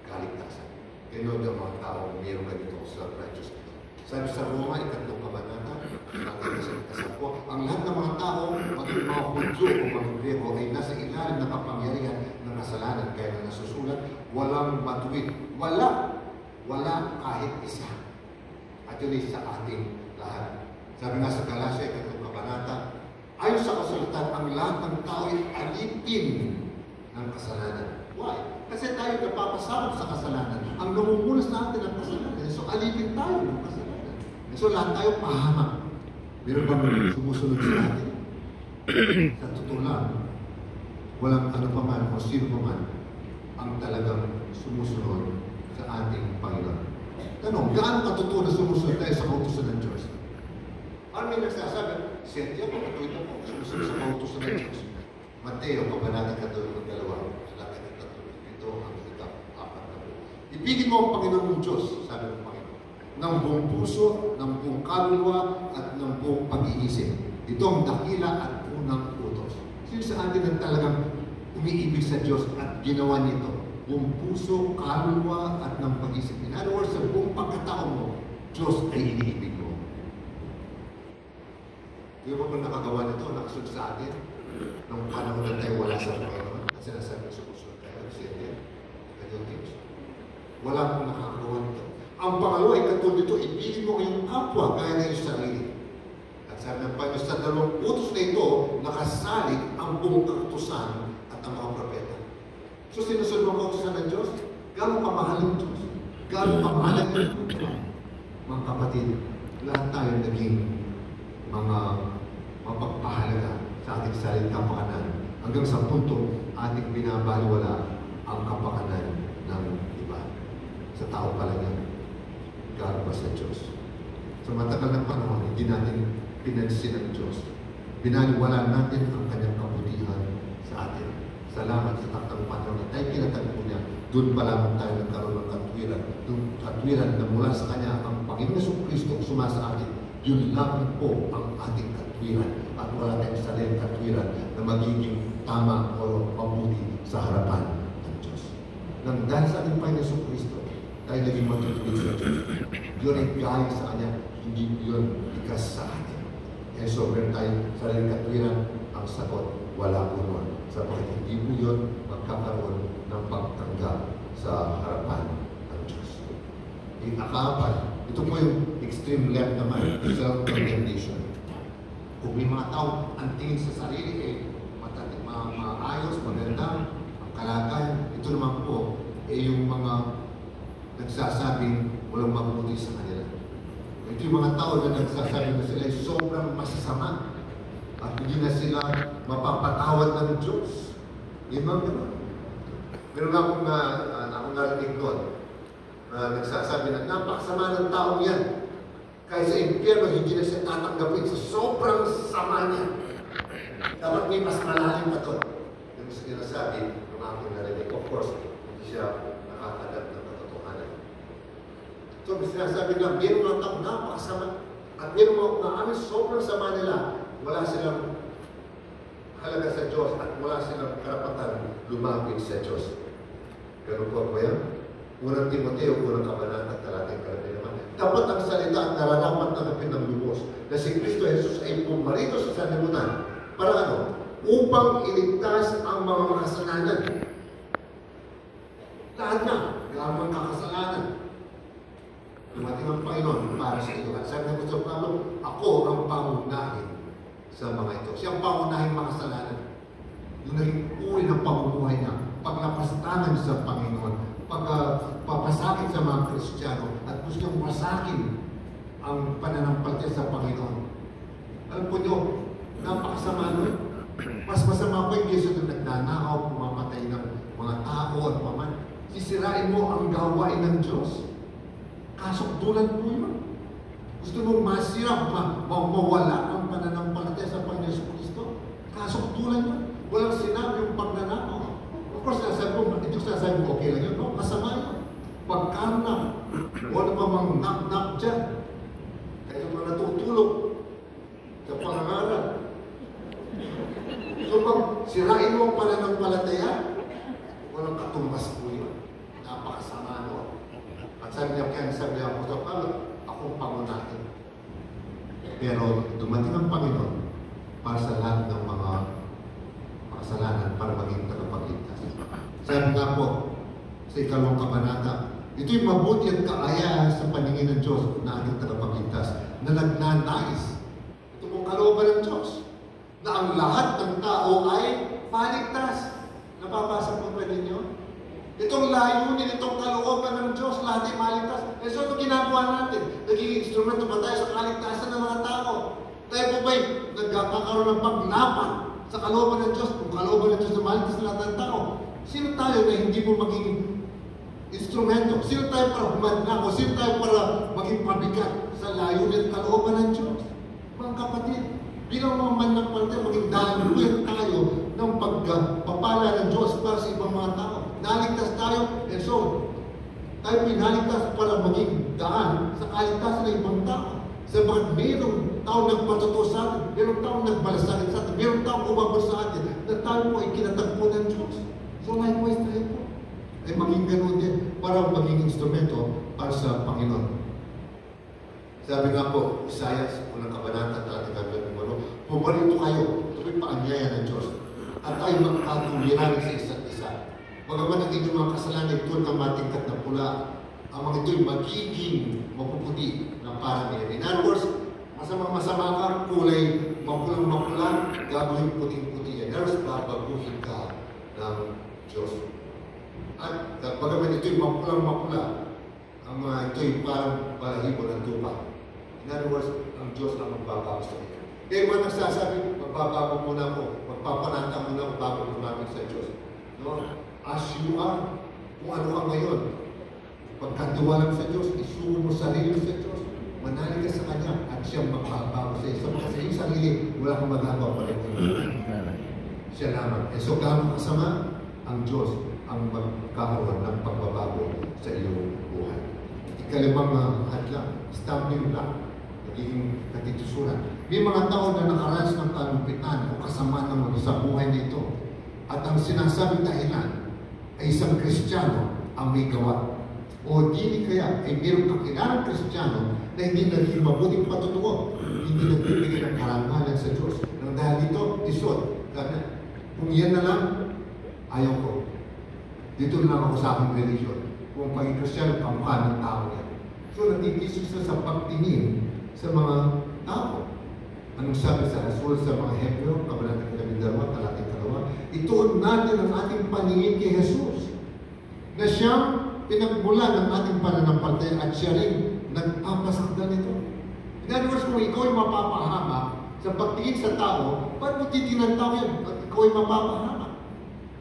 kaligtasan. Kaya ng mga tao mayroong ganito sa righteousness. Sabi sa Roma, 3 kabanata, ang lahat ng mga tao, maging mga Hudyo o mga Greko, ay nasa ilalim ng kapangyarihan ng kasalanan. Kaya na nasusulat, walang matuwid. Wala kahit isa. At yun ay sa ating lahat. Sabi nga sa Galatia, 3 kabanata, ayon sa kasulatan, ang lahat ng tao ay alipin ng kasalanan. Why? Kasi tayo napapasarap sa kasalanan. Ang namumunas natin ang kasalanan. So, alipin tayo ng kasalanan. So, lahat tayo pahamak. Meron bang sumusunod sa atin? Sa totoo lang, walang ano pa man o sino pa man ang talagang sumusunod sa ating Panginoon. Tanong, gaano katotoo na sumusunod tayo sa kautusan ng Diyos? Ano may nagsasabi? Sentya po, katuwid po, sumusunod sa kautusan ng Diyos. Mateo, kabanata 2, salakit ng 3, ito ang ikap-4 na po. Ibigin mo ang Panginoon mong Diyos, sabi ng Panginoon, ng buong puso, ng buong kaluluwa, at ng buong pag-iisip. Ito ang dakila at unang utos. Sino sa atin ang talagang umiibig sa Diyos at ginawa nito? Buong puso, kaluluwa, at ng pag-iisip. In other words, sa buong pagkatao mo, Diyos ay iniibig mo. Di ba kung nakagawa nito, nakasunod sa atin? Nung panahon na tayo wala sa Panginoon, at sinasabi sa puso tayo, siya, kanyang Diyos. Wala akong nakakagawa nito. Ang pangalawa ay katulad dito, ibigin mo kayong kapwa gaya ng iyong sarili. At sabi ng Panginoon, sa 2 utos na ito, nakasalig ang buong kautusan at ang mga propeta. So sinusunod mo ko ng Diyos? Gano'ng kamahal ng Diyos? Gano'ng kamahal ng Diyos? Mga kapatid, lahat tayo naging mga mapagpahalaga sa ating sariling kapakanan hanggang sa puntong ating binabaliwala ang kapakanan ng iba. Sa tao pala yan, gano'n pa sa Diyos. Sa matagal ng panahon, hindi natin pinansin ang Diyos. Binaliwala natin ang kanyang kabutihan sa atin. Salamat sa taktang panahon na tayo kinatagpo niya. Doon pa lamang tayo nagkaroon ng katwiran. Yung katwiran na mula sa Kanya, ang Panginoon Kristo sumasa atin. Yun lang po ang ating katwiran. At wala tayong sariling katwiran na magiging tama o mabuti sa harapan ng Diyos. Nang dahil sa ating Panginoon Kristo, tayo naging matutuloy sa Diyos. Yun ay galing sa Kanya, hindi yun ikas sa atin. Kaya so, meron tayong sariling katwiran, ang sagot, wala po nun. Sapagkat hindi po yun magkakaroon ng pagtanggap sa harapan ng Diyos. Ikaapat, ito po yung extreme left naman, self-condemnation. Kung may mga tao ang tingin sa sarili, maayos, maganda, ang kalagayan, ito naman po, yung mga nagsasabing walang mabuti sa kanila. Ito yung mga tao na nagsasabi na sila ay sobrang masasama at hindi na sila mapapatawad ng Diyos. Yun bang gano'n? Meron akong narinig doon na nagsasabi na napakasama ng taong yan. Kaya sa impyerno, hindi na siya tatanggapin sa sobrang sama niya. Dapat may mas malalim pa doon. Yung sinasabi ng aking narinig. Of course, hindi siya nakakagat ng katotohanan. So, may sinasabi na meron ng taong napakasama at meron na amin sobrang sama nila. Wala silang halaga sa Diyos at wala silang karapatan lumapit sa Diyos. Ganun po ba yan? Unang Timoteo, unang kabanata, talatang 11 naman. Dapat ang salita at nararapat tanggapin ng lubos na si Kristo Jesus ay pumarito sa sanlibutan para ano? Upang iligtas ang mga makasalanan. Lahat na, ang mga makasalanan. Dumating ang Panginoon para sa iyo. At sabi ng Gusto Pablo, ako ang pangunahin sa mga ito. Siyang pangunahing makasalanan. Yung naging uri ng pamumuhay niya, paglapastangan sa Panginoon, pagpapasakit sa mga Kristiyano, at gusto niyang masakin ang pananampalataya sa Panginoon. Alam po niyo, napakasama nun. Mas masama po yung Jesus na nagnanakaw, pumapatay ng mga tao at paman. Sisirain mo ang gawain ng Diyos. Kasukdulan po yun. Gusto mong masira, mawala ang pananampalataya sa Panginoon Kristo. Kasukdulan yun. Walang sinabi yung pagnanakaw. Of course, ito sasabi mo, okay lang yun. No, masama yun. Pagkarna, wala pa mang knock-knock dyan. Kaya mga natutulog sa pangangaral. So, pag sirain mo ang pananampalataya, walang katumbas po yun. Napakasama no. At sabi niya, akong pangunahin. Pero dumating ang Panginoon para sa lahat ng mga kasalanan para maging tagapagligtas. Sabi nga po, sa ikalawang kabanata, ito'y mabuti at kaaya sa paningin ng Diyos na ating tagapagligtas na nagnanais. Ito pong kalooban ng Diyos na ang lahat ng tao ay paligtas. Napapasa po ba ninyo? Itong layunin, itong kalooban ng Diyos, lahat ay maligtas. Eh so, ito ginagawa natin. Naging instrumento ba tayo sa kaligtasan ng mga tao? Tayo po ba'y nagkakaroon ng paglapan sa kalooban ng Diyos? Kung kalooban ng Diyos na maligtas sa lahat ng tao, sino tayo na hindi mo maging instrumento? Sino tayo para humadlang? O sino tayo para maging pabigat sa layunin at kalooban ng Diyos? Mga kapatid, bilang mga mananampalataya, maging daluyan tayo ng pagpapala ng Diyos para sa ibang mga tao. Naligtas tayo, and so, tayo pinaligtas para maging daan sa kaligtasan ng ibang tao. Sabagat mayroong taong nagpatuto sa atin, mayroong taong nagbalasakit sa atin, mayroong taong umabot sa atin, na tayo po ay kinatagpo ng Diyos. So likewise tayo po ay maging ganoon din para maging instrumento para sa Panginoon. Sabi nga po, Isaiah, unang kabanata, talatang 18, pumarito kayo, ito'y paanyaya ng Diyos, at tayo magkatuwiran sa isa't isa. Bagaman ang inyong mga kasalanan ay tulad ng matingkat na pula, ang mga ito'y magiging mapuputi ng parang yan. In other words, masama ka, kulay mapulang-mapula, gagawin puting-puti yan. In other words, babaguhin ka ng Diyos. At bagaman ito'y mapulang-mapula, ang mga ito'y parang balahibo ng tupa. In other words, ang Diyos ang magbabago sa iyo. Kaya mga nagsasabi, magbabago muna ako, magpapanata muna ako bago lumapit sa Diyos. No? As you are, kung ano ka ngayon, pagkatiwala sa Diyos, isuko mo sarili sa Diyos, manalig ka sa Kanya, at siyang magbabago sa iyo. Kasi sa iyong sarili, wala kang magagawa pa rin. Siya lamang. So, gano'ng kasama, ang Diyos ang magkakaroon ng pagbabago sa iyong buhay. Ikalimang hadlang, stumbling block, nagiging katitusuran. May mga tao na nakaranas ng kalumpitan o kasamaan ng sa buhay nito. At ang sinasabing dahilan ay isang Kristiyano ang may gawa. O di kaya ay mayroong kakilalang Kristiyano na hindi naging mabuting patutuo, hindi nagbibigay ng karangalan sa Diyos. Nang dahil dito, isod. Kung yan na lang, ayaw ko. Dito lang ako sa aking religion. Kung paging Kristiyano, kamukha ng tao yan. So, natitisig sa pagtingin sa mga tao. Anong sabi sa Rasul sa mga Hebreo, Kabanata 12, Talatang 2, ituon natin ang ating paningin kay Jesus, na siyang pinagmulan ng ating pananampalataya at siya rin nagpapasakdan nito. In other words, kung ikaw ay mapapahamak sa pagtingin sa tao, ba't mo titingnan tao yan? At ikaw ay mapapahamak.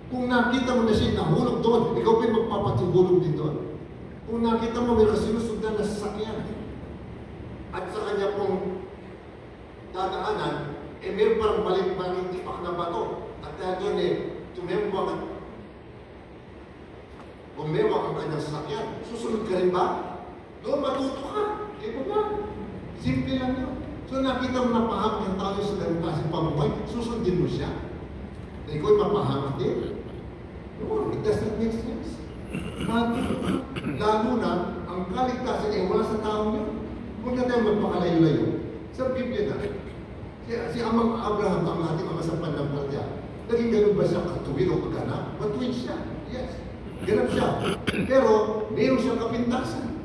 Kung nakita mo na siya nahulog doon, ikaw pa yung magpapatulog din doon. Kung nakita mo may kasinusundan na sasakyan, at sa kanya pong dadaanan, meron parang balik-balik tipak na bato. At dahil doon bumewak ang kanyang sasakyan. Susunod ka rin ba? Doon, matuto ka. Di ba ba? Simple lang yun. So nakita mo napahamak ang tao sa ganun klaseng pamuhay, susundin mo siya. Na ikaw ay mapahamak din. No, it doesn't make sense. Lalo na, ang kaligtasan ay wala sa tao niyo. Huwag na tayo magpakalayo-layo. Sa Biblia na, si Amang Abraham, ang ating ama sa pananampalataya, naging ganun ba siya katuwid o kaganap? Matuwid siya. Yes. Ganap siya. Pero, mayroon siyang kapintasan.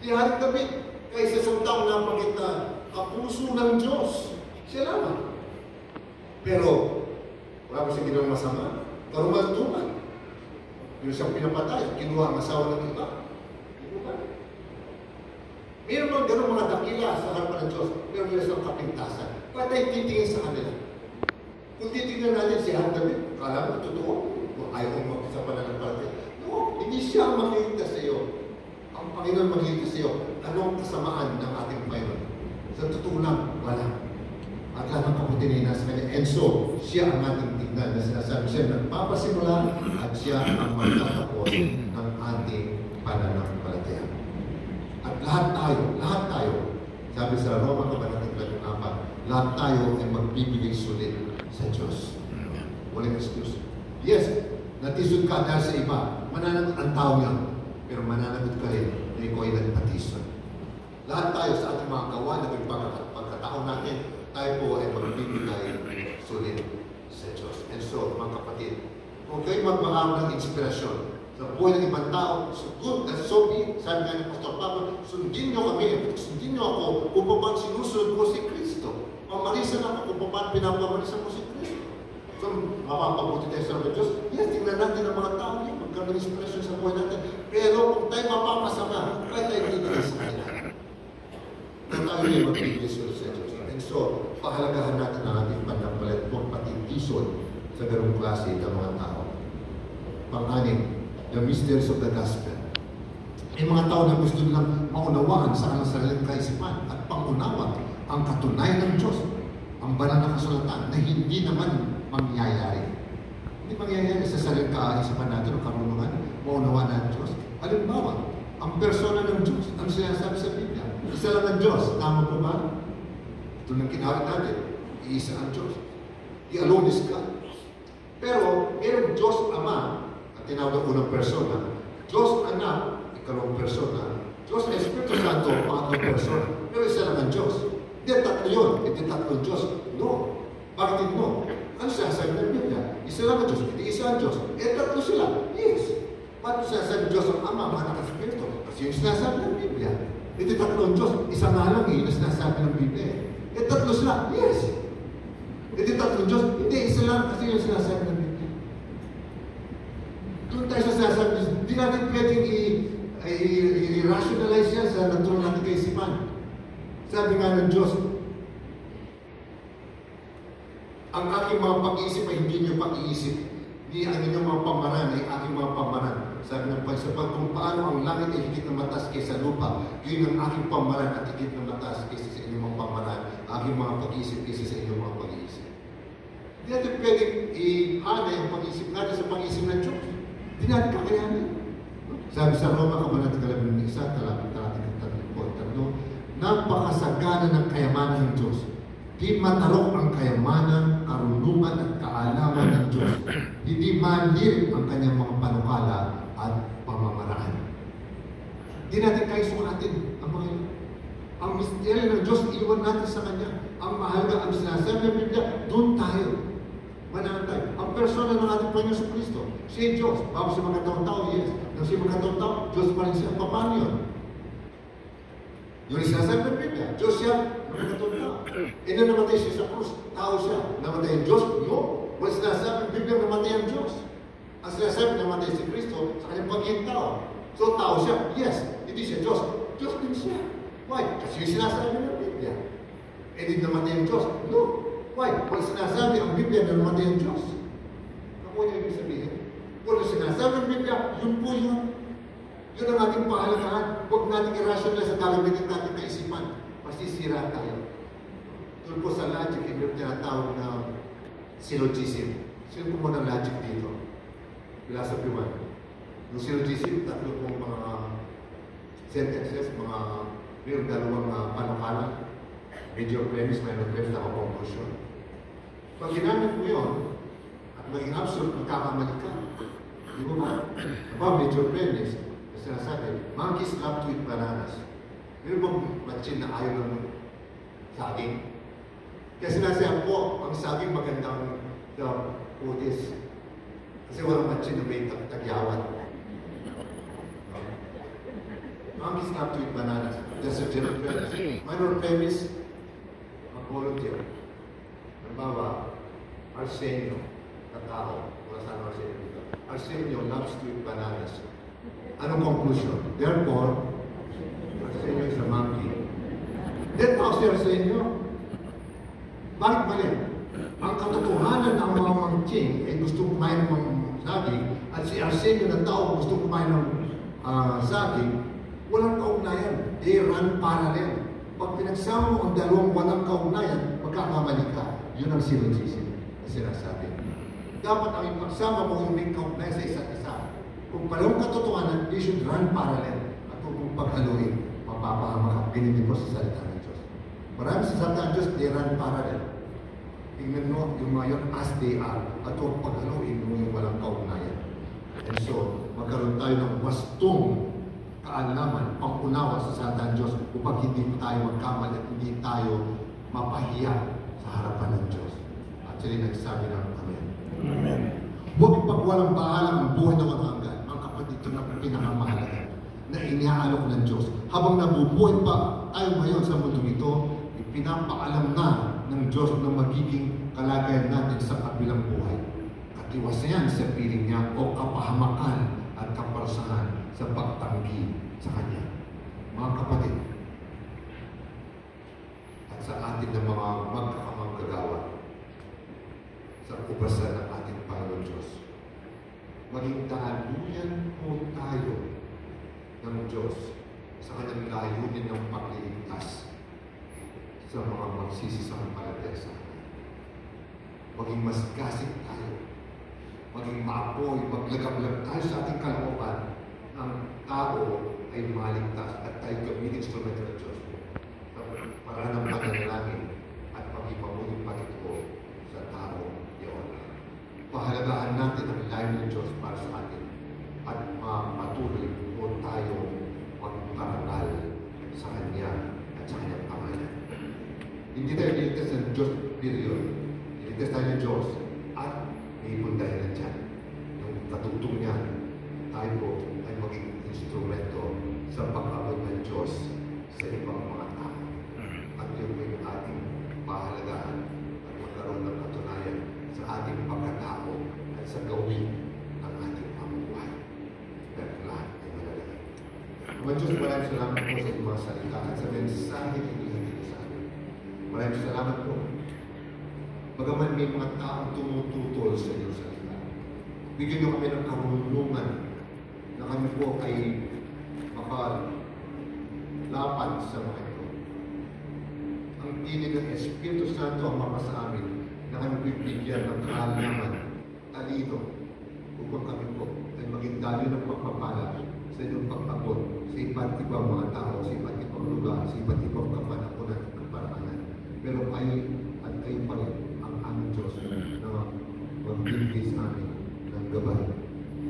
Si Haring David, kaysa sa taong napakita, kapuso ng Diyos. Siya lamang. Pero, wala ko siya ginawang masama. Karumaltuman. Yung siyang pinapatay, kinuha ang asawa ng iba. Mayroon bang gano'ng mga dakila sa harapan ng Diyos, mayroon nila silang kapintasan. Kaya tayo titingin sa kanila. Kung titingnan natin si Haring David, kala mo, totoo. Kung ayaw kong mag-isa pa na ng palatay. No, hindi siya ang makikita sa iyo. Ang Panginoon makikita sa iyo. Anong kasamaan ng ating Panginoon? Sa totoo lang, wala. At lahat ng kaputi na nasa kanya. And so, siya ang ating tignan na sinasabi siya nagpapasimula at siya ang magtatapos ng ating pananampalataya. At lahat tayo, sabi sa Roma Kabanata 4, lahat tayo ay magbibigay sulit sa Diyos. Walang excuse. Yes, natisod ka dahil sa iba. Mananagot ang tao niya. Pero mananagot ka rin na ikaw ay nagpatisod. Lahat tayo sa ating mga gawa na pagkataon natin, tayo po ay magbibigay sulit sa Diyos. And so, mga kapatid, kung kayo magmahal ng inspirasyon sa buhay ng ibang tao, so good, that's so big. Sabi nga ni Pastor Pablo, sundin niyo kami, sundin niyo ako kung paano sinusunod ko si Kristo. Pamarisan ako kung paano pinapamarisan ko si Kristo. So, mapapabuti tayo sa Lord Diyos. Yes, tingnan natin ang mga tao niya, magkaroon ng inspirasyon sa buhay natin. Pero kung tayo mapapasama, kaya tayo bibigay sa kanila. Kung tayo ay magbibigay sa Diyos. And so, pahalagahan natin ang ating pananampalataya, huwag patintisod sa ganung klase ng mga tao. Pang-anim, the mysteries of the gospel. May mga tao na gusto nilang maunawaan sa kanilang sariling kaisipan at pangunawa ang katunayan ng Diyos, ang banal na kasulatan na hindi naman mangyayari. Hindi mangyayari sa sariling kaisipan natin o karunungan, maunawaan ng Diyos. Halimbawa, ang persona ng Diyos, ang sinasabi sa Biblia, isa lang ang Diyos. Tama po ba? Ito nang kinawin natin, iisa ang Diyos. The alone is God. Pero, mayroong Diyos Ama, tinawag ang unang persona, Diyos Anak, ikalawang persona, Diyos Espiritu Santo, pangatlong persona. Pero isa lang ang Diyos. Hindi tatlo yun. Hindi tatlo Diyos. No. Bakit no? Ano sinasabi ng Biblia? Isa lang ang Diyos. Hindi isa ang Diyos. Tatlo sila. Yes. Bakit sinasabi ng Diyos ang Ama, Anak at Espiritu? Kasi yung sinasabi ng Biblia. Hindi tatlo ang Diyos. Isa nga lang yung sinasabi ng Biblia. Tatlo sila. Yes. Hindi tatlo Diyos. Hindi isa lang kasi yung sinasabi ng Biblia. Doon tayo sa natin pwedeng i-rationalize yan sa natural natin kaisipan. Sabi nga ng Diyos, ang aking mga pag-iisip ay hindi niyo pag-iisip. Hindi ang inyong mga pamaraan ay aking mga pamaraan. Sabi ng Panginoon, kung paano ang langit ay higit na mataas kaysa lupa, yun ang aking pamaraan at higit na mataas kaysa sa inyong mga pamaraan, aking mga pag-iisip kaysa sa inyong mga pag-iisip. Hindi natin pwedeng ihanay ang pag-iisip natin sa pag-iisip ng Diyos. Hindi natin kakayanin. Sabi sa Roma, Kabanata 11, napakasagana ng kayamanan ng Diyos. Di matarok ang kayamanan, karunungan at kaalaman ng Diyos. Hindi manhir ang kanyang mga panukala at pamamaraan. Di natin kaisukatin ang mga ito. Ang misteryo ng Diyos, iwan natin sa Kanya. Ang mahalaga, ang sinasabi ng Biblia, doon tayo. Manantay. Ang persona ng ating Panginoon sa Kristo, siya Diyos. Bago siya magkataong tao, yes. Nang siya magkataong tao, Diyos pa rin siya. Paano yun? Yung sinasabi ng Biblia, Diyos siya, magkataong tao. E na namatay siya sa krus, tao siya. Namatay ang Diyos? No. Wala sinasabi ng Biblia, namatay ang Diyos. Ang sinasabi namatay si Kristo sa kanyang pagiging tao. So, tao siya? Yes. Hindi siya Diyos. Diyos din siya. Why? Kasi yung sinasabi ng Biblia. E di namatay ang Diyos? No. Why? Wala sinasabi ang Biblia na namatay ang Diyos. Ako niya ibig sabihin. Wala sinasabi ang Biblia, yun po yun. Yun ang ating pahalagahan. Huwag natin i-rationalize sa gagamitin natin kaisipan. Masisira tayo. Doon po sa logic, hindi yung tinatawag na syllogism. Sino po mo ng logic dito? Philosophy 1. Yung syllogism, tatlo pong mga sentences, mayroong dalawang panukala. Major premise, minor premise, na conclusion. Pag ginamit mo yun, at maging absolute, magkakamali ka. Di ba ba? About major premise, sinasabi, monkeys love to eat bananas. Meron bang matchin na ayaw ng saging? Kaya sinasabi po, ang saging magandang putis. Kasi walang matchin na may tagyawan. Monkeys love to eat bananas. That's a general premise. Minor premise, mag-volunteer. Halimbawa, Arsenio, katao, wala saan Arsenio dito. Arsenio loves to eat bananas. Anong conclusion? Therefore, Arsenio is a monkey. Then, tao si Arsenio. Bakit mali? Ang katotohanan ng mga mangking ay gusto kumain ng saging at si Arsenio na tao gusto kumain ng saging, walang kaugnayan. They run parallel. Pag pinagsama mo ang dalawang walang kaugnayan, magkakamali ka. Yun ang syllogism na sinasabi. Dapat ang ipagsama mo yung may kaugnayan sa isa't isa. Kung parehong katotohanan, they should run parallel. At kung paghaluin, mapapahama ka. Ganito po sa salita ng Diyos. Marami sa salita ng Diyos, they run parallel. Tingnan mo yung mga yun as they are. At kung paghaluin mo yung walang kaugnayan. And so, magkaroon tayo ng wastong kaalaman, pangunawa sa salita ng Diyos upang hindi tayo magkamali at hindi tayo mapahiya sa harapan ng Diyos. Actually, nagsabi ng Amen. Amen. Huwag ipagwalang bahala ang buhay na walang hanggan. Mga kapatid, ito na pinakamahalaga na iniaalok ng Diyos. Habang nabubuhay pa tayo ngayon sa mundo ito, ipinapaalam na ng Diyos na magiging kalagayan natin sa kabilang buhay. Katiwasayan sa piling niya o kapahamakan at kaparusahan sa pagtanggi sa Kanya. Mga kapatid, at sa atin ng mga magkakamanggagawa sa ubasan ng ating Panginoon Diyos, maging daluyan po tayo ng Diyos sa Kanyang layunin ng pagliligtas sa mga magsisisampalataya sa Kanya. Maging mas gasig tayo, maging maapoy, maglagab-lag tayo sa ating kalooban ng tao ay maligtas at tayo gamitin instrumento ng Diyos para ng pananalangin at pag-ipamuling pagkito sa tao yun. Pahalagahan natin ang layo ng Diyos para sa atin at mapatuloy po tayo magparangal sa Kanya at sa Kanyang pangalan. Hindi tayo niligtas ng Diyos, period. Niligtas tayo ng Diyos at may ibang dahilan dyan. Yung katutong niya, tayo po ay maging instrumento sa pag-abot ng Diyos sa ibang mga tao. At yun po yung ating pahalagahan at magkaroon ng katunayan sa ating pagkatao at sa gawin ng ating pamumuhay. Pero Ama Diyos, maraming salamat po sa inyong mga salita at sa mensahe na inihatid sa amin. Maraming salamat po. Bagaman may mga taong tumututol sa inyong salita, bigyan niyo kami ng karunungan na kami po ay makalapad sa mga ito. Ang tinig ng Espiritu Santo ang mapa sa amin na kami bibigyan ng kaalaman, talino, upang kami po ay maging dali ng pagpapala sa inyong pagpagod sa iba't ibang mga tao, sa iba't ibang lugar, sa iba't ibang kapanahonan at kaparaanan. Pero kayo at kayo pa rin ang aming Diyos na magbibigay sa amin ng gabay.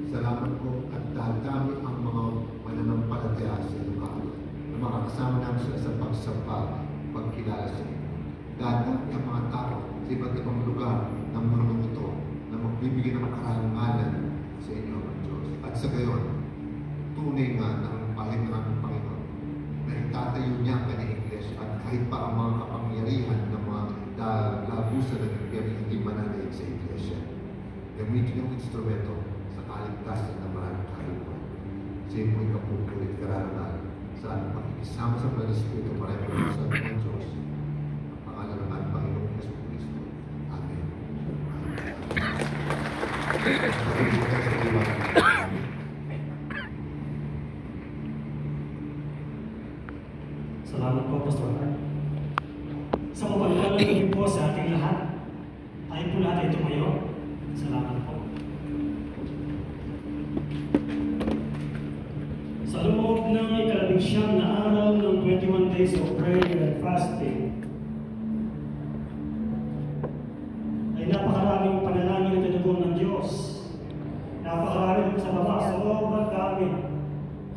Salamat po at dadami ang mga mananampalataya sa inyong kaalaman na makakasama namin sila sa pagsamba, pagkilala sa inyo. Dadami ang mga tao sa iba't ibang lugar ng mundong ito na magbibigay ng karangalan sa inyo, ang Diyos. At sa gayon, tunay nga na ang bahay ng aming Panginoon na itatayo niya ang kanyang iglesia at kahit pa ang mga kapangyarihan ng mga labusan ng impyerno hindi mananaig sa iglesia. Gamitin yung instrumento sa kaligtasan ng maraming kaluluwa. Sa iyo mo'y kapupulit kararangal sa ating pakikisama sa Banal Espiritu maraming sa ating Diyos. Ang pangalan ng ating Panginoong Yesu Cristo. Amen. Salamat po, Pastor. Sa mapagpalang gabi po sa ating lahat, tayo po lahat ay tumayo. Salamat po. Sa loob ng ika-19 na araw ng 21 days of prayer and fasting, ay napakaraming panalangin na tinugon ng Diyos. Napakaraming sa baba, sobrang dami.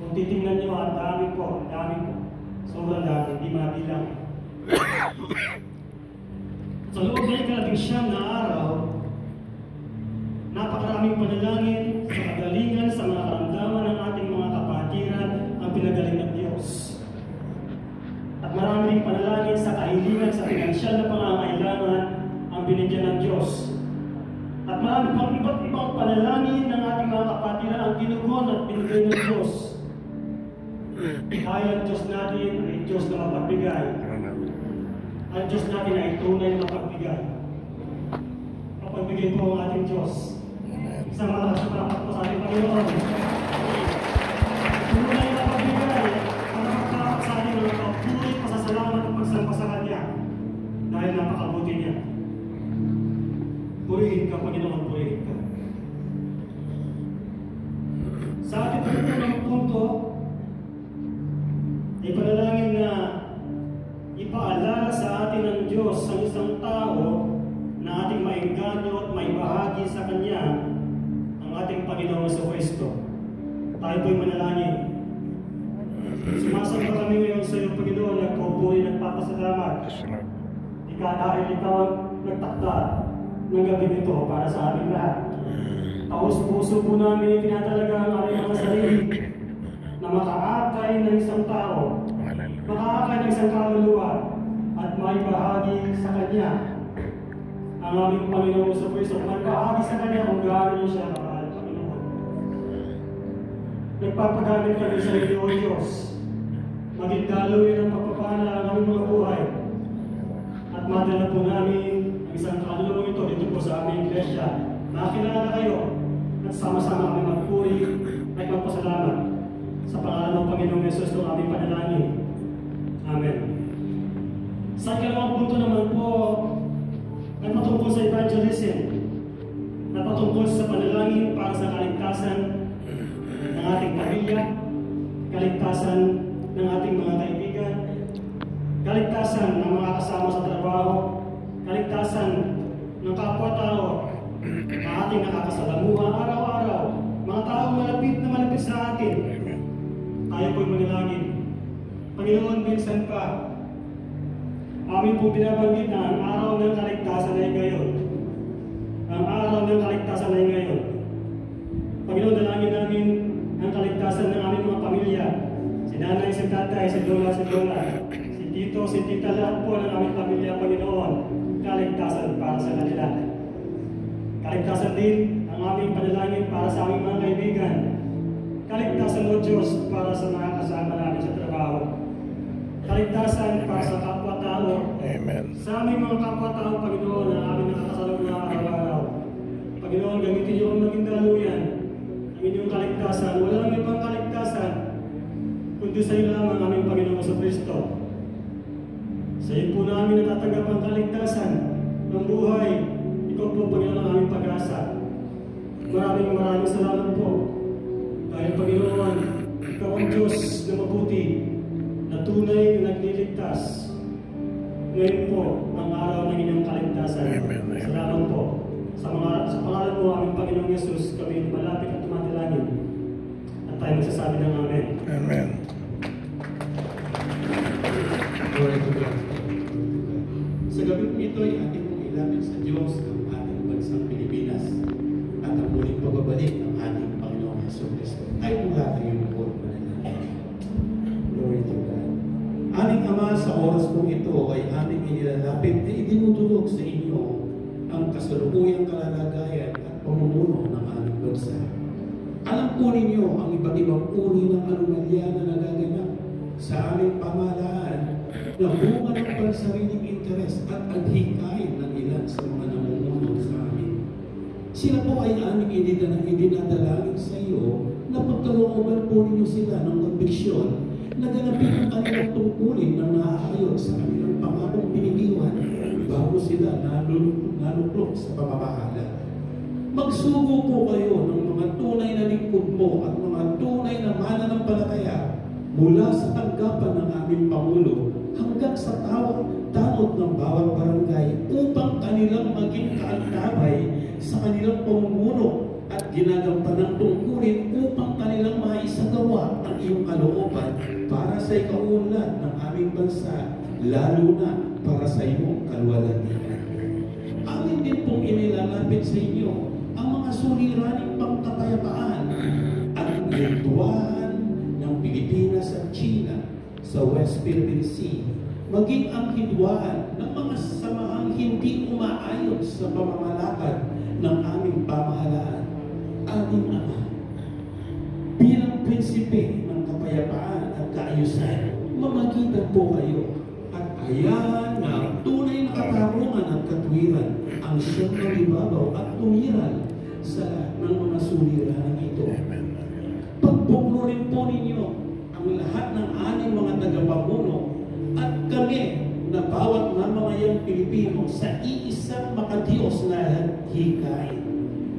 Kung titingnan niyo, ang dami po, dami po. Sobrang dami, hindi mabilang. Sa loob ng ika-19 na araw, napakaraming panalangin sa kagalingan sa mga karamdaman ng ating mga kapatiran ang pinagaling ng Diyos. At maraming panalangin sa kahilingan sa pinansyal na pangangailangan ang binigyan ng Diyos. At maraming pang iba't ibang panalangin ng ating mga kapatiran ang tinugon at binigay ng Diyos. Dahil ang Diyos natin ay Diyos na mapagbigay. Ang Diyos natin ay tunay na mapagbigay. Mapagbigay po ang ating Diyos. Isang malakas na parapat po sa ating Panginoon. Tunay na mapagbigay para magkakapat sa ating mga kapulit, pasasalamat at pagsamba sa Kanya. Dahil napakabuti niya. Purihin ka, Panginoon, purihin ka. Sa ating pagkakas punto, ipanalangin na ipaalala sa atin ng Diyos ang isang tao na ating maingganyo at maibahagi sa Kanya ang ating Panginoong Jesucristo. Tayo po'y manalangin. Sumasamba kami ngayon sa iyo, Panginoon, nagpupuri, nagpapasalamat. Dahil ikaw ang nagtakda ng gabi nito para sa ating lahat. Taos-puso po namin itinatalaga ang aming mga sarili na makaakay ng isang tao, makaakay ng isang kaluluwa, at maibahagi sa Kanya ang aming Panginoong Jesucristo. Maibahagi sa Kanya kung gaano siya kamahal, Panginoon. Nagpapagamit kami sa iyo, O Diyos, maging daluin ang pagpapala ng aming mga buhay, at madala po namin ang isang kaluluwa ito dito po sa aming iglesia. Makilala kayo at sama-sama kami magpuri at magpasalamat sa pangalan ng Panginoong Yesus ng aming panalangin. Amen. Sa ikalawang punto naman po, ay patungkol sa evangelism, na patungkol sa panalangin para sa kaligtasan ng ating pamilya, kaligtasan ng ating mga kaibigan, kaligtasan ng mga kasama sa trabaho, kaligtasan ng kapwa-tao na ating nakakasalamuha araw-araw, mga taong malapit sa atin. Tayo po'y manalangin. Panginoon, minsan pa, amin po binabanggit na ang araw ng kaligtasan ay ngayon. Ang araw ng kaligtasan ay ngayon. Panginoon, dalangin namin ang kaligtasan ng aming mga pamilya. Si nanay, si tatay, si lola, si tito, si tita, lahat po ng aming pamilya, Panginoon. Kaligtasan para sa kanila. Kaligtasan din ang aming panalangin para sa aming mga kaibigan. Kaligtasan o Diyos para sa mga kasama namin sa trabaho. Kaligtasan para sa kapwa-tao. Amen. Sa aming mga kapwa-tao, Panginoon, na aming nakakasalong na araw-araw. Panginoon, gamitin niyo ang maging daluyan ang inyong kaligtasan. Walang ibang kaligtasan, kundi sa iyo lamang aming Panginoon sa Kristo. Sa iyo po namin natatanggap ang kaligtasan ng buhay. Ikaw po, Panginoon, ang aming pag-asa. Maraming salamat po. Dahil, Panginoon, ikaw ang Diyos na mabuti, na tunay na nagliligtas. Ngayon po, ang araw ng inyong kaligtasan. Amen. Salamat po. Sa pangalan mo, aming Panginoong Yesus, kami malapit at tumatalangin. At tayo magsasabi ng Amen. Amen. Glory to God. Sa gabi ito ay ating pong ilapit sa Diyos ang ating bansang Pilipinas at ang muling pagbabalik ng ating Panginoong Hesus Kristo. Tayo mula tayo ng Lord manalangin. Glory to God. Aming Ama, sa oras pong ito ay aming inilalapit na idinudulog sa inyo ang kasalukuyang kalalagayan at pamumuno ng aming bansa. Alam po ninyo ang iba't ibang uri ng anomalya na nagaganap sa aming pamahalaan na bunga ng pansariling interes at adhikain ng ilan sa mga namumuno sa amin. Sila po ay aming idinadalangin sa iyo na pagkalooban po ninyo sila ng konbiksyon na ganapin ang kanilang tungkulin na naaayon sa kanilang pangakong biniliwan bago sila naluklok sa pamamahala. Magsugo po kayo ng mga tunay na lingkod mo at mga tunay na mananampalataya mula sa tanggapan ng aming Pangulo hanggang sa tanod ng bawat barangay upang kanilang maging kaantabay sa kanilang pamumuno at ginagampanan ng tungkulin upang kanilang maisagawa ang iyong kalooban para sa ikaunlad ng aming bansa, lalo na para sa iyong kalwalhatian. Amin din pong inilalapit sa inyo ang mga suliraning pangkapayapaan at lingduan ng Pilipinas at China sa West Philippine Sea, maging ang hidwaan ng mga samahang hindi umaayon sa pamamalakad ng aming pamahalaan. Aming Ama, bilang prinsipe ng kapayapaan at kaayusan, mamagitan po kayo at ayahan na ang tunay na katarungan at katwiran ang siyang magibabaw at tumiral sa ng mga suliranan ito. Pagbuklo rin po ninyo ang lahat ng aming mga tagapamuno at kami na bawat mamamayang Pilipino sa iisang makadiyos na hikain.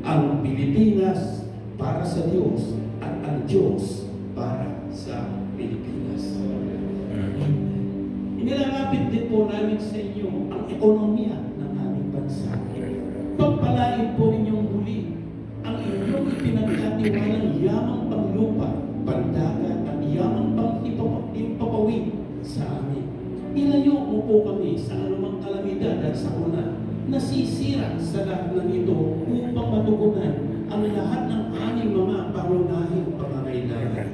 Ang Pilipinas para sa Diyos at ang Diyos para sa Pilipinas. Inilalapit din po namin sa inyo ang ekonomiya ng aming bansa. Pagpalain po ninyong muli ang inyong ipinagkatiwalang yamang panglupa, pandagat at yamang pang-impapawid sa amin. Ilayo mo po kami sa anumang kalamidad at sakuna nasisira sa lahat ng ito upang matugunan ang lahat ng aming mga pangunahing pangangailangan.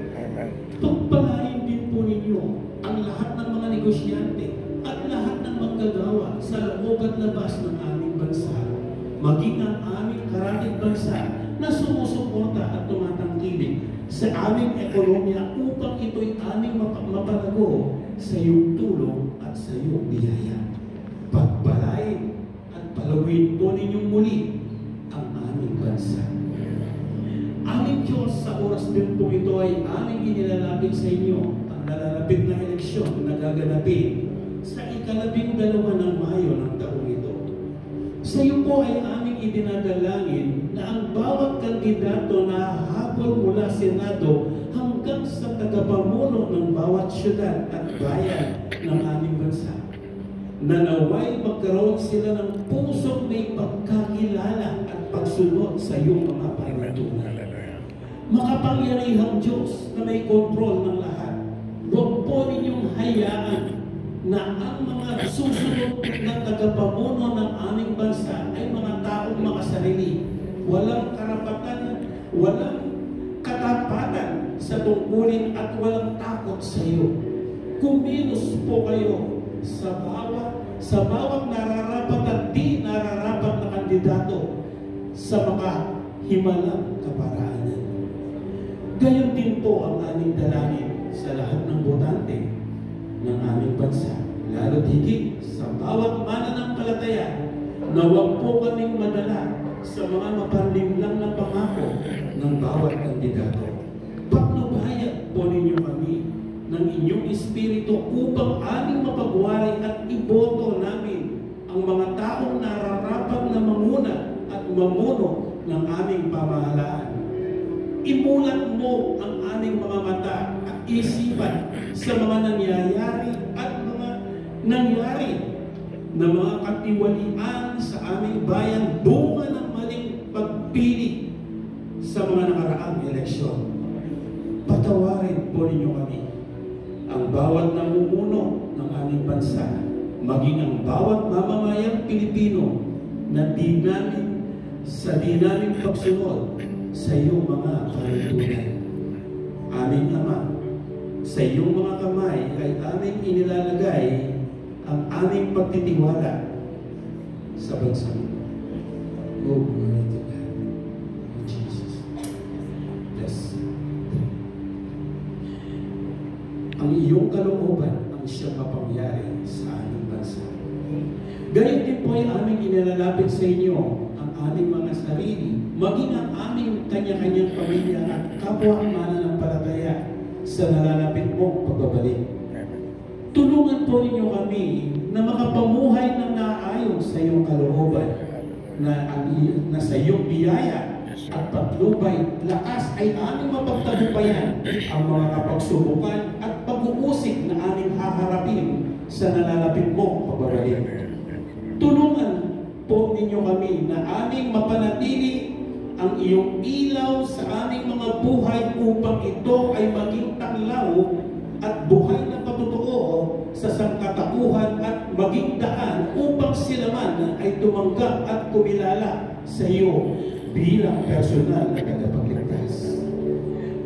Pagpalain din po ninyo ang lahat ng mga negosyante at lahat ng manggagawa sa loob at labas ng aming bansa, maging ang aming karatig bansa na sumusuporta at tumatangkilik sa aming ekonomiya upang ito'y aming mapalago sa iyong tulong at sa iyong biyaya. Pagpalain at palawin po ninyong muli ang aming bansa. Aming Diyos, sa oras din po ito ay aming inilalapit sa inyo ang nalalapit na eleksyon na gaganapin sa ika-12 ng Mayo ng taong ito. Sa iyo po ay aming idinadalangin na ang bawat kandidato na habol mula Senado hanggang sa tagapamuno ng bawat syudad at bayan ng aming bansa, na naway magkaroon sila ng pusong may pagkakilala at pagsunod sa iyong mga panuntunan. Makapangyarihang Diyos na may kontrol ng lahat, huwag po ninyong hayaan na ang mga susunod na tagapamuno ng aming bansa ay mga taong makasarili, walang karapatan, walang katapatan sa tungkulin at walang takot sa iyo. Kumilos po kayo sa bawat nararapat at di nararapat na kandidato sa makahimalang kaparaanan. Gayon din po ang aming dalangin sa lahat ng botante ng aming bansa, lalo't higit sa bawat mananampalataya, na huwag po kaming madala sa mga mapanlimlang na pangako ng bawat kandidato. Patnubayan po ninyo kami ng inyong espiritu upang aming mapagwari at iboto namin ang mga taong nararapat na manguna at mamuno ng aming pamahalaan. Imulat mo ang aming mga mata at isipan sa mga nangyayari at mga nangyari na mga katiwalian sa aming bayan bunga ng maling pagpili sa mga nakaraang eleksyon. Patawarin po ninyo kami, ang bawat namumuno ng aming bansa, maging ang bawat mamamayang Pilipino na di namin pagsunod sa iyong mga panuntunan. Aming Ama, sa iyong mga kamay ay aming inilalagay ang aming pagtitiwala sa bansa mo. Oh, glory to God. Oh, Jesus. Bless. Ang iyong kalooban ang siyang mapangyari sa aming bansa. Gayon din po ay aming inilalapit sa inyo ang aming mga sarili, maging ang aming kanya-kanyang pamilya at kapwa mananampalataya sa nalalapit mong pagbabalik. Tulungan po ninyo kami na makapamuhay ng naayon sa iyong kalooban, na sa iyong biyaya at patnubay, lakas ay aming mapagtagumpayan ang mga kapagsubukan at pag-uusik na aming haharapin sa nalalapit mong pagbabalik. Tulungan po ninyo kami na aming mapanatili ang iyong ilaw sa aming mga buhay upang ito ay maging tanglaw at buhay na patotoo sa sangkatauhan at maging daan upang sila man ay tumanggap at kumilala sa iyo bilang personal na tagapagligtas.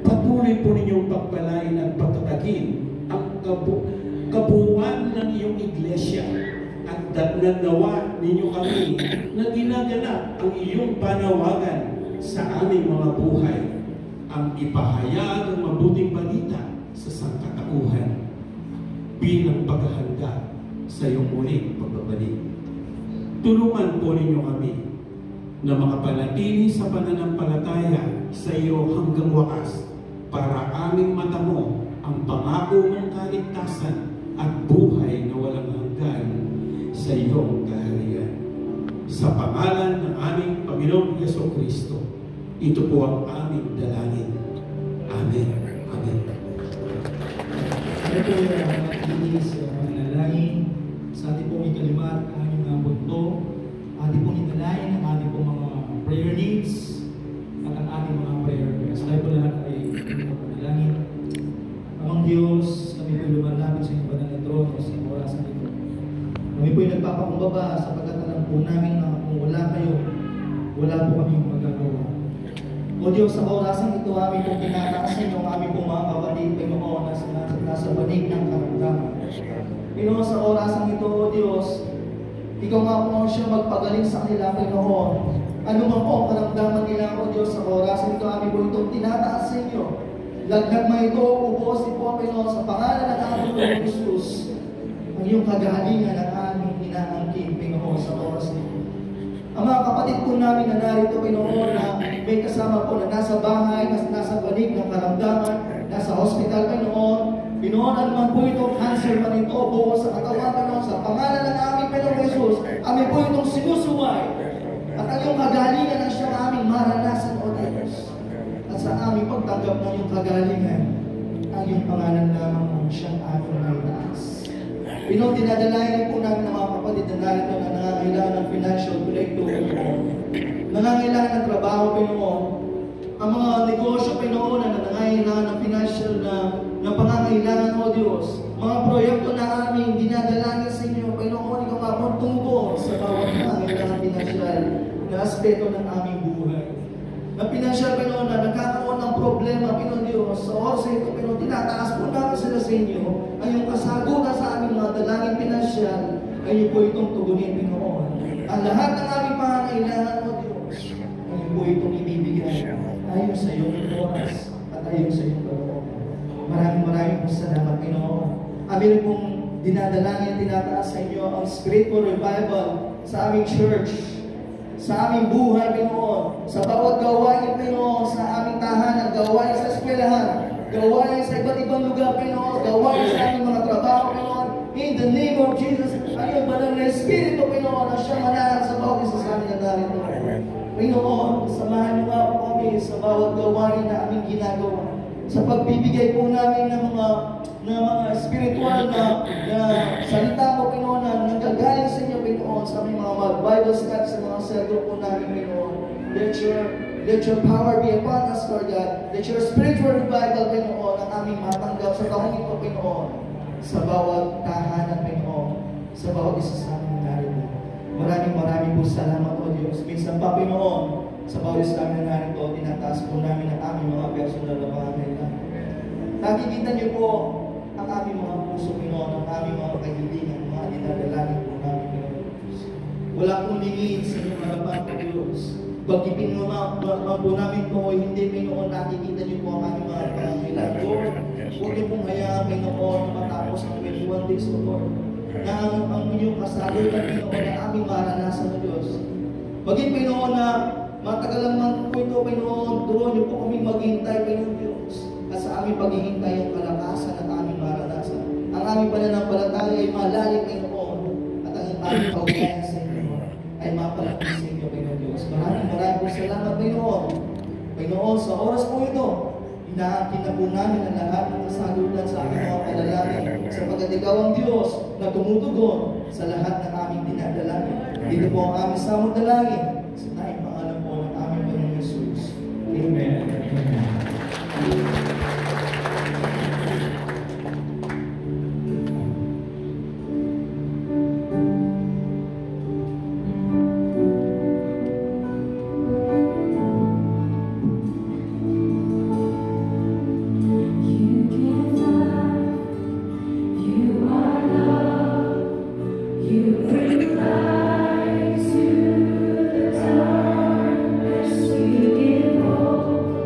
Patuloy po ninyong pagpalain at pagtatagin ang kabuuan ng iyong iglesia at nawa ninyo kami na ginaganap ang iyong panawagan sa aming mga buhay, ang ipahayag ng mabuting balita sa sangkatauhan bilang paghahanda sa iyong muling pagbabalik. Tulungan po ninyo kami na makapanatili sa pananampalataya sa iyo hanggang wakas para aming matamo ang pangako mong kaligtasan at buhay na walang hanggan sa iyong kaharian. Sa pangalan ng aming Panginoong Jesucristo, ito po ang aming dalangin. Amen. Amen. Ito yung mga sa manalangin sa ating pong ikalimat, aming mga bunto, ating pong italangin ang ating pong mga prayer needs at ang ating mga prayer requests. Tayo po lahat ay manalangin. Amang Diyos, kami po lumalapit sa inyong banal na trono sa orasan ito. Kami po ay nagpapakumbaba sapagkat alam po namin na kung wala kayo, wala po kami magagawa. O Diyos, sa orasan ito, aming pong tinataas sa inyo, aming pong mga kapatid, Panginoon, nasa banig ng karamdaman. Panginoon, sa orasan ito, O Diyos, Ikaw nga po ang siya magpagaling sa kanila, Panginoon. Ano man po ang karamdaman nila, O Diyos, sa orasan ito, aming po itong tinataas sa inyo. Lagdag mo ito, ubuosin po, Panginoon, sa pangalan ng aming Panginoon Jesus, ang iyong kagalingan ng aming inaangkin, Panginoon, sa orasan ito. Ang mga kapatid po namin na narito, Panginoon, na may kasama po na nasa bahay, nasa banig ng karamdaman, nasa hospital, Panginoon. Panginoon, ano man po ito, cancer man ito, buko sa katawan, Panginoon, sa pangalan ng aming Panginoon Jesus, amin po itong sinusuway. At ang iyong kagalingan ang siyang aming maranasan, O Diyos. At sa aming pagtanggap ng iyong kagalingan, ang iyong pangalan lamang ang siyang aming maitaas. Panginoon, dinadalayan po namin ng mga kapatid na narito na nangangailangan ng financial breakthrough, Panginoon. Nangangailangan ng trabaho, Panginoon. Ang mga negosyo, Panginoon, na nangangailangan ng financial na pangangailangan, O Diyos. Mga proyekto na aming dinadalayan sa inyo, Panginoon, ikaw nga po tungkol sa bawat nangangailangan financial na aspeto ng aming buhay. Na financial, Panginoon, na nagkakaroon ng problema, Panginoon Diyos, sa oras ito, Panginoon, tinataas po namin sila sa inyo, ay yung kasagutan sa aming mga dalangin financial, ay yung po itong tugunin, Panginoon. Ang lahat ng aming pangangailangan, O Diyos, ay po itong ibibigay ayon sa iyong oras at kayo sa inyong Panginoon. Maraming po salamat, Panginoon. Amin pong dinadalangin, tinataas sa inyo ang spiritual revival sa aming church, sa aming buhay, Panginoon, sa bawat gawain, Panginoon, sa aming tahanan, gawain sa eskwelahan, gawain sa iba't ibang lugar, Panginoon, gawain sa aming mga trabaho, Panginoon. In the name of Jesus, ayun, banal na Espiritu, Panginoon, na siya manahan sa bawat isa sa amin na narito. Panginoon, samahan niyo nga po kami sa bawat gawain na aming ginagawa. Sa pagbibigay po namin ng mga spiritual na salita mo, Panginoon, na nanggagaling sa inyo, Panginoon, sa aming mga Bible studies, sa mga cell group po namin, Panginoon. Let your power be upon us, Lord God. Let your spiritual revival, Panginoon, ang aming matanggap sa taong ito, Panginoon, sa bawat tahanan, Panginoon, sa bawat isa sa aming narito. Maraming po salamat, O Diyos. Minsan pa, Panginoon, sa bawat isa namin na narito, tinataas po namin ang aming mga personal na pangangailangan. Nakikita niyo po ang aming mga puso, Panginoon, ang aming mga kahilingan, mga dinadalangin po namin, Panginoon. Wala pong limit sa inyong harapan, O Diyos. Pag-ipin mo po namin po, hindi, Panginoon, nakikita niyo po ang aming mga pangangailangan. Lord, huwag niyo pong hayaan, Panginoon, na matapos ang 21 days, O Lord, na ang inyong kasalutan, Panginoon, na aming maranasan, O Diyos. Maging, Panginoon, na matagal lang po ito, Panginoon, turuan niyo po kami maghintay, Panginoon Diyos. At sa aming paghihintay ang kalakasan at aming maranasan. Ang aming pananampalataya ay malalim, Panginoon, at ang aming pag-unayan sa inyo ay mapalapit sa inyo, Panginoon Diyos. Maraming po salamat, Panginoon. Panginoon, sa oras po ito, inaakin na po namin ang lahat ng kasalutan sa aming mga panalangin, sapagkat ikaw ang Diyos na tumutugon sa lahat ng aming dinadalangin. Dito po ang aming samong dalangin sa naing pangalan po ng aming Panginoon Jesus. Amen. You give hope.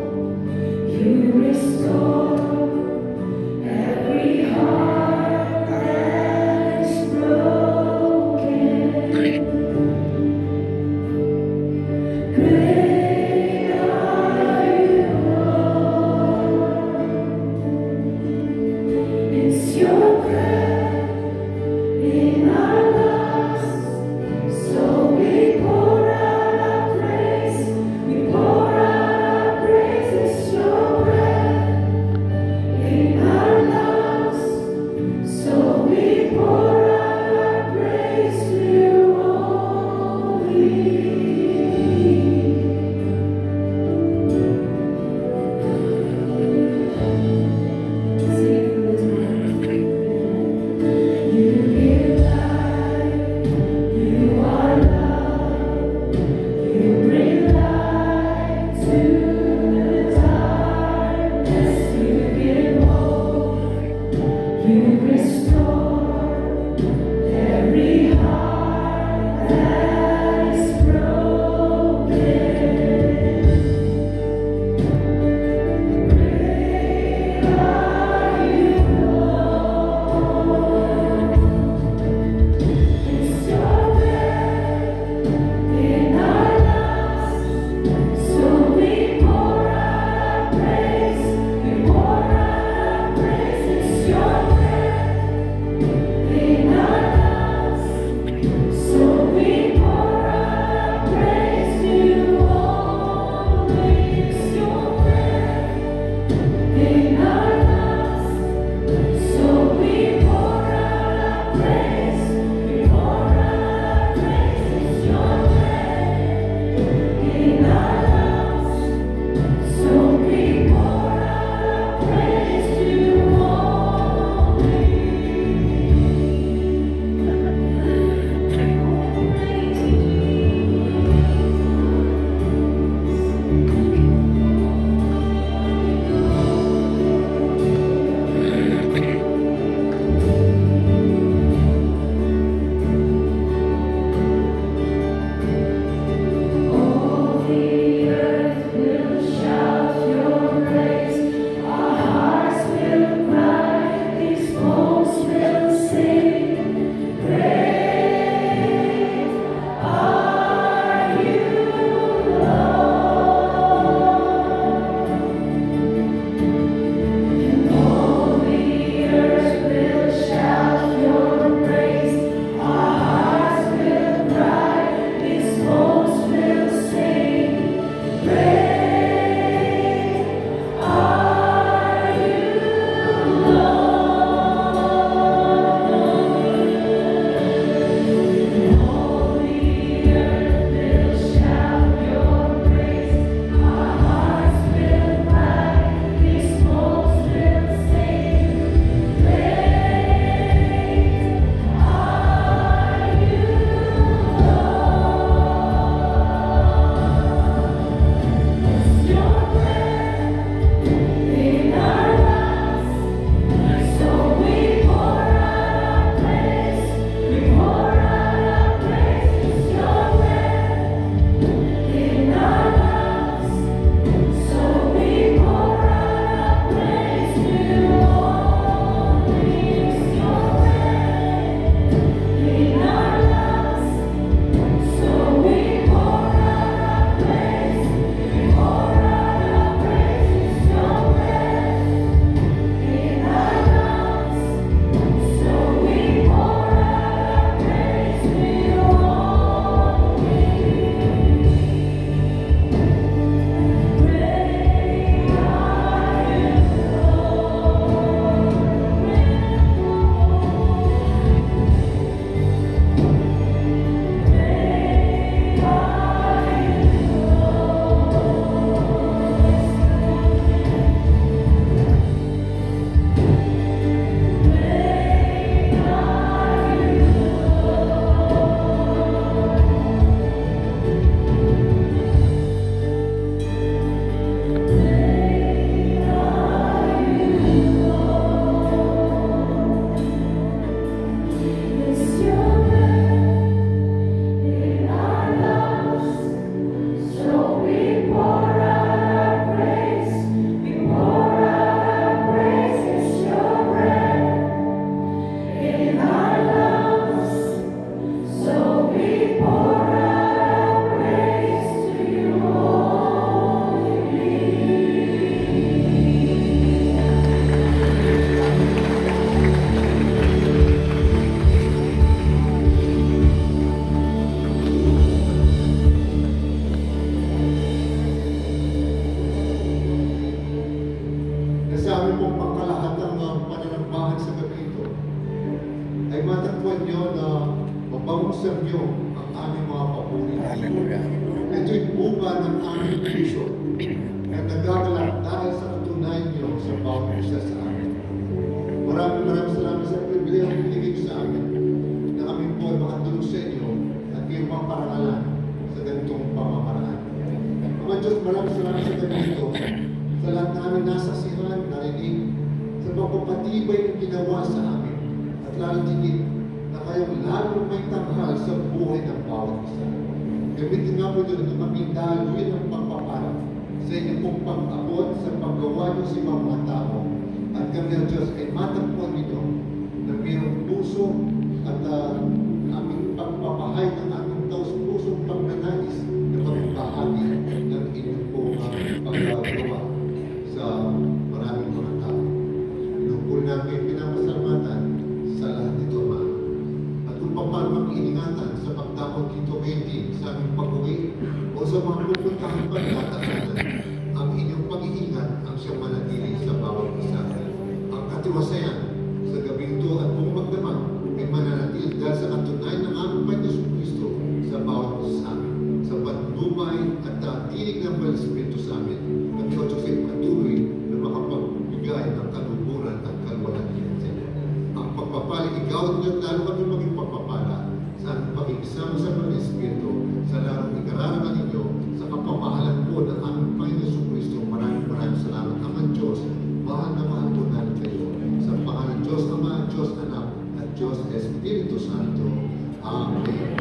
sa amin pong pangkalahatang pananambahan sa gabi ito, ay matagpuan niyo na mabangsan niyo ang aming mga papuri. Hallelujah. Ito'y bunga ng aming puso na nagagalak dahil sa katunayan niyo sa bawat isa sa amin. Maraming salamat sa pribilehong binigay sa amin na kami po ay makatulong sa inyo at iyong paparangalan sa ganitong pamamaraan. Mga Diyos, maraming salamat sa gabi ito sa lahat namin nasaksihan, narinig, sa pagpapatibay ng ginawa sa amin at lalo tingin na kayong lalong may tanghal sa buhay ng bawat isa. Gamitin nga po doon na kami daluyan ng pagpapala sa inyong pong pag-abot sa paggawa niyo sa mga tao. At kami ang Diyos ay matagpuan ninyo na mayroong puso at aming pagpapahay ng aming taus-pusong pagnanais na pagbahagi ng inyong pong paggagawa sa maraming mga tao. Pinupul namin pinapasalamatan sa lahat nito, Ama. At kung paano mag-iingatan sa pagdakot dito ngayon din sa aming pag-uwi o sa mga pupuntahan pa natin, ang inyong pag-iingat ang siyang manatili sa bawat isa. Ang katiwasayan sa gabi ito at buong magdamag ay mananatili dahil sa katunayan ng aming Panginoon Kristo sa bawat isa sa amin. Sa patnubay at tinig ng Banal Espiritu sa amin, kami o Diyos ay patuloy na makapagbigay ng kaluburan at kalwalhatian sa inyo. Ang pagpapaling ikaw at Diyos, lalo kami maging pagpapala sa aming pakigsama sa Banal Espiritu, sa larong ikararaman ninyo, sa kapamahalan po ng aming Panginoon Kristo. Maraming salamat, Ama Diyos. Mahal na mahal po natin kayo. Sa pangalan ng Diyos Ama, Diyos Anak, at Diyos Espiritu Santo. Amen.